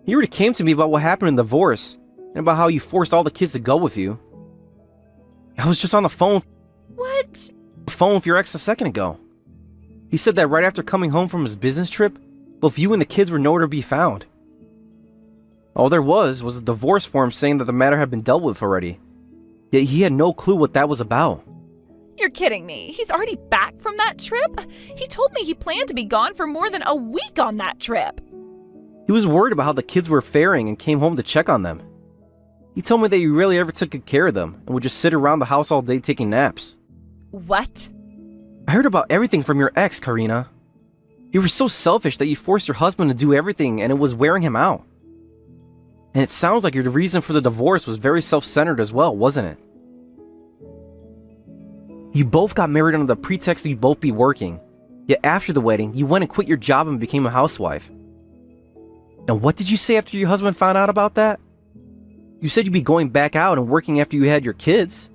You already came to me about what happened in the divorce, and about how you forced all the kids to go with you. I was just on the phone. What? The phone with your ex a second ago. He said that right after coming home from his business trip, both you and the kids were nowhere to be found. All there was a divorce form saying that the matter had been dealt with already. Yet he had no clue what that was about. You're kidding me. He's already back from that trip? He told me he planned to be gone for more than a week on that trip. He was worried about how the kids were faring and came home to check on them. He told me that you rarely ever took good care of them and would just sit around the house all day taking naps. What? I heard about everything from your ex, Karina. You were so selfish that you forced your husband to do everything and it was wearing him out. And it sounds like your reason for the divorce was very self-centered as well, wasn't it? You both got married under the pretext that you'd both be working. Yet after the wedding, you went and quit your job and became a housewife. And what did you say after your husband found out about that? You said you'd be going back out and working after you had your kids.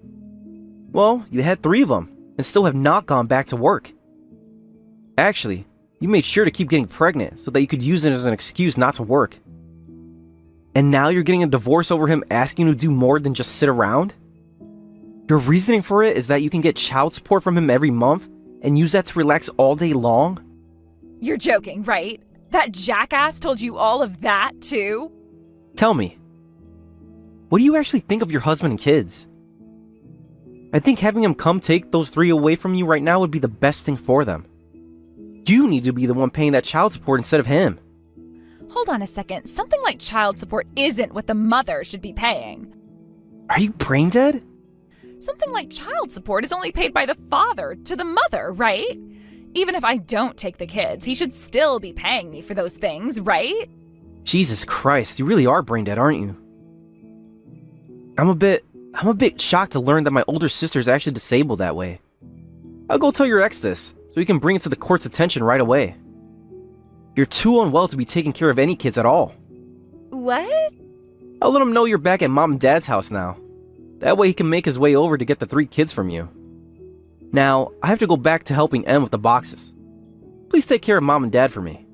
Well, you had 3 of them, and still have not gone back to work. Actually, you made sure to keep getting pregnant so that you could use it as an excuse not to work. And now you're getting a divorce over him asking you to do more than just sit around? Your reasoning for it is that you can get child support from him every month and use that to relax all day long? You're joking, right? That jackass told you all of that, too? Tell me, what do you actually think of your husband and kids? I think having him come take those 3 away from you right now would be the best thing for them. You need to be the one paying that child support instead of him. Hold on a second. Something like child support isn't what the mother should be paying. Are you brain dead? Something like child support is only paid by the father to the mother, right? Even if I don't take the kids, he should still be paying me for those things, right? Jesus Christ, you really are brain dead, aren't you? I'm a bit shocked to learn that my older sister is actually disabled that way. I'll go tell your ex this, so he can bring it to the court's attention right away. You're too unwell to be taking care of any kids at all. What? I'll let him know you're back at Mom and Dad's house now. That way he can make his way over to get the 3 kids from you. Now, I have to go back to helping Em with the boxes. Please take care of Mom and Dad for me.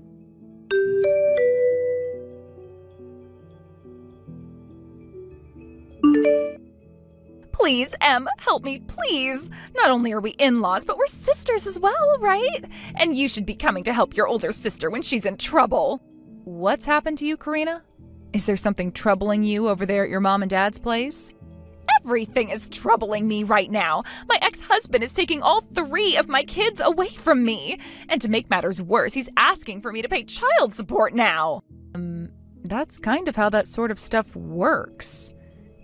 Please, Em, help me, please. Not only are we in-laws, but we're sisters as well, right? And you should be coming to help your older sister when she's in trouble. What's happened to you, Karina? Is there something troubling you over there at your mom and dad's place? Everything is troubling me right now. My ex-husband is taking all 3 of my kids away from me. And to make matters worse, he's asking for me to pay child support now. That's kind of how that sort of stuff works.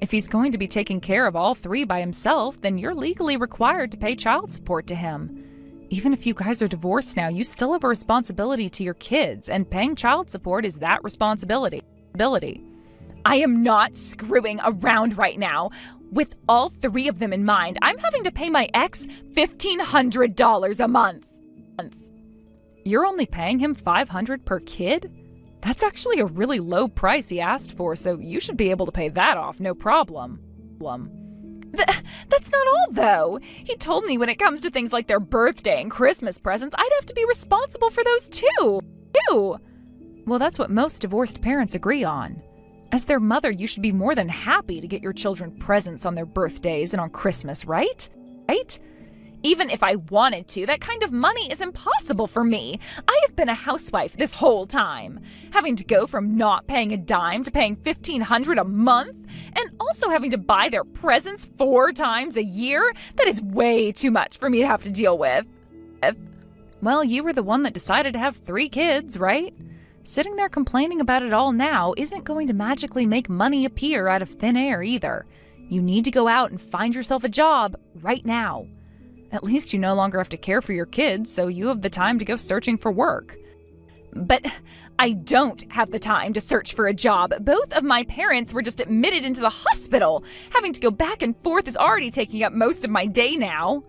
If he's going to be taking care of all 3 by himself, then you're legally required to pay child support to him. Even if you guys are divorced now, you still have a responsibility to your kids, and paying child support is that responsibility. I am not screwing around right now. With all 3 of them in mind, I'm having to pay my ex $1,500 a month. You're only paying him $500 per kid? That's actually a really low price he asked for, so you should be able to pay that off, no problem. That's not all, though. He told me when it comes to things like their birthday and Christmas presents, I'd have to be responsible for those too. Well, that's what most divorced parents agree on. As their mother, you should be more than happy to get your children presents on their birthdays and on Christmas, right? Even if I wanted to, that kind of money is impossible for me. I have been a housewife this whole time. Having to go from not paying a dime to paying $1,500 a month, and also having to buy their presents 4 times a year, that is way too much for me to have to deal with. Well, you were the one that decided to have 3 kids, right? Sitting there complaining about it all now isn't going to magically make money appear out of thin air either. You need to go out and find yourself a job right now. At least you no longer have to care for your kids, so you have the time to go searching for work. But I don't have the time to search for a job. Both of my parents were just admitted into the hospital. Having to go back and forth is already taking up most of my day now.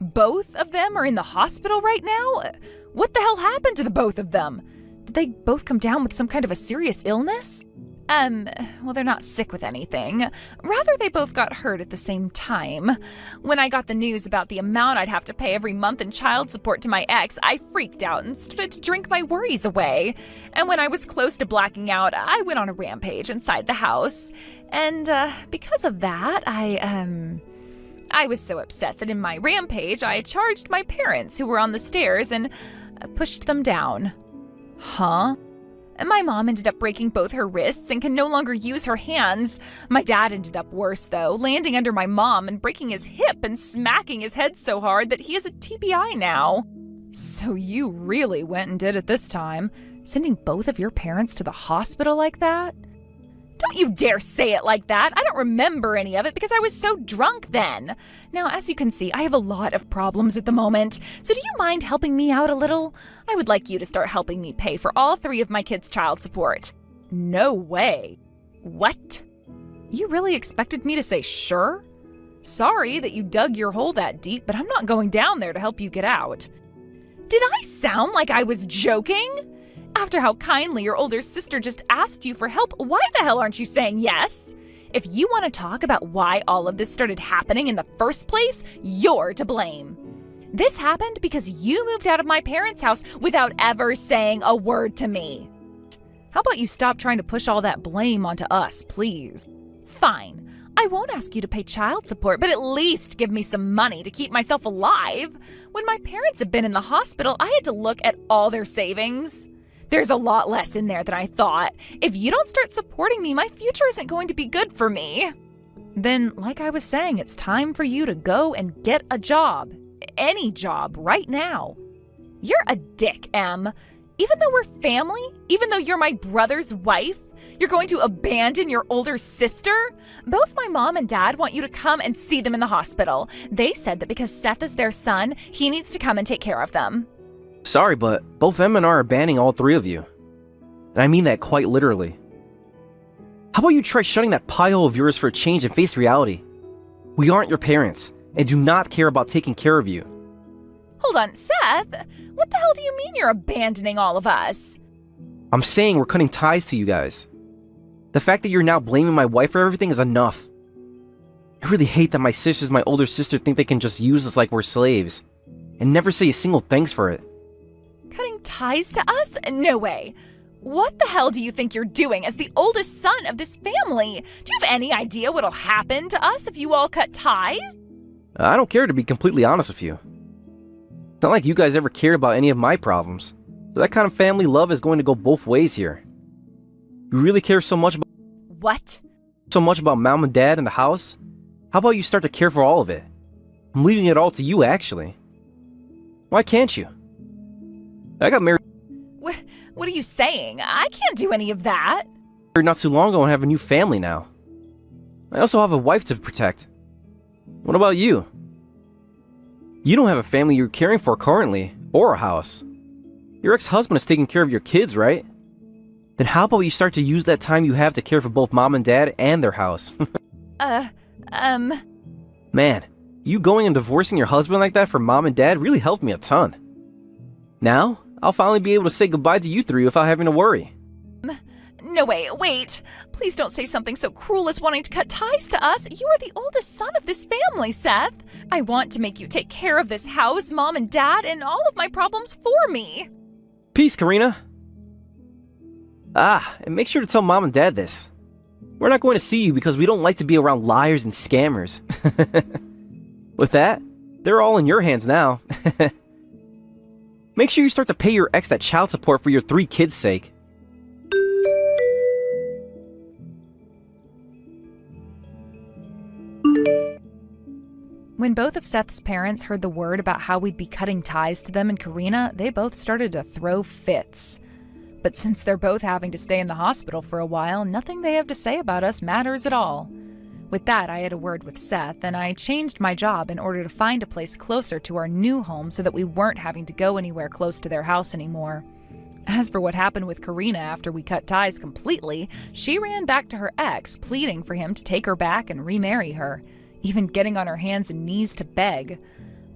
Both of them are in the hospital right now? What the hell happened to the both of them? Did they both come down with some kind of a serious illness? Well, they're not sick with anything. Rather, they both got hurt at the same time. When I got the news about the amount I'd have to pay every month in child support to my ex, I freaked out and started to drink my worries away. And when I was close to blacking out, I went on a rampage inside the house. And, because of that, I was so upset that in my rampage, I charged my parents who were on the stairs and pushed them down. Huh? And my mom ended up breaking both her wrists and can no longer use her hands. My dad ended up worse, though, landing under my mom and breaking his hip and smacking his head so hard that he has a TBI now. So you really went and did it this time, sending both of your parents to the hospital like that? Don't you dare say it like that. I don't remember any of it because I was so drunk then. Now, as you can see, I have a lot of problems at the moment. So do you mind helping me out a little? I would like you to start helping me pay for all 3 of my kids' child support. No way. What? You really expected me to say sure? Sorry that you dug your hole that deep, but I'm not going down there to help you get out. Did I sound like I was joking? After how kindly your older sister just asked you for help, why the hell aren't you saying yes? If you want to talk about why all of this started happening in the first place, you're to blame. This happened because you moved out of my parents' house without ever saying a word to me. How about you stop trying to push all that blame onto us, please? Fine. I won't ask you to pay child support, but at least give me some money to keep myself alive. When my parents have been in the hospital, I had to look at all their savings. There's a lot less in there than I thought. If you don't start supporting me, my future isn't going to be good for me. Then, like I was saying, it's time for you to go and get a job. Any job, right now. You're a dick, Em. Even though we're family, even though you're my brother's wife, you're going to abandon your older sister? Both my mom and dad want you to come and see them in the hospital. They said that because Seth is their son, he needs to come and take care of them. Sorry, but both Em and I are banning all 3 of you. And I mean that quite literally. How about you try shutting that pie hole of yours for a change and face reality? We aren't your parents, and do not care about taking care of you. Hold on, Seth, what the hell do you mean you're abandoning all of us? I'm saying we're cutting ties to you guys. The fact that you're now blaming my wife for everything is enough. I really hate that my sisters and my older sister think they can just use us like we're slaves, and never say a single thanks for it. Cutting ties to us? No way. What the hell do you think you're doing as the oldest son of this family? Do you have any idea what'll happen to us if you all cut ties? I don't care, to be completely honest with you. It's not like you guys ever cared about any of my problems. So that kind of family love is going to go both ways here. You really care so much about mom and dad and the house? How about you start to care for all of it? I'm leaving it all to you, actually. Why can't you? I got married What are you saying? I can't do any of that. not too long ago and have a new family now. I also have a wife to protect. What about you? You don't have a family you're caring for currently, or a house. Your ex-husband is taking care of your kids, right? Then how about you start to use that time you have to care for both mom and dad and their house? Man, you going and divorcing your husband like that for mom and dad really helped me a ton. Now, I'll finally be able to say goodbye to you three without having to worry. No way, wait. Please don't say something so cruel as wanting to cut ties to us. You are the oldest son of this family, Seth. I want to make you take care of this house, mom and dad, and all of my problems for me. Peace, Karina. And make sure to tell mom and dad this. We're not going to see you because we don't like to be around liars and scammers. With that, they're all in your hands now. Make sure you start to pay your ex that child support for your 3 kids' sake. When both of Seth's parents heard the word about how we'd be cutting ties to them and Karina, they both started to throw fits. But since they're both having to stay in the hospital for a while, nothing they have to say about us matters at all. With that, I had a word with Seth, and I changed my job in order to find a place closer to our new home so that we weren't having to go anywhere close to their house anymore. As for what happened with Karina after we cut ties completely, she ran back to her ex, pleading for him to take her back and remarry her, even getting on her hands and knees to beg.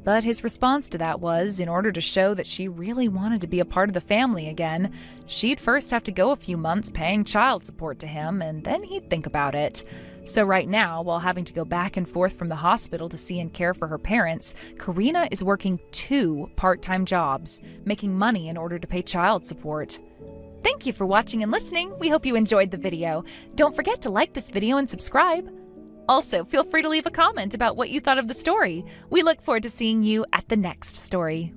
But his response to that was, in order to show that she really wanted to be a part of the family again, she'd first have to go a few months paying child support to him, and then he'd think about it. So right now, while having to go back and forth from the hospital to see and care for her parents, Karina is working 2 part-time jobs, making money in order to pay child support. Thank you for watching and listening. We hope you enjoyed the video. Don't forget to like this video and subscribe. Also, feel free to leave a comment about what you thought of the story. We look forward to seeing you at the next story.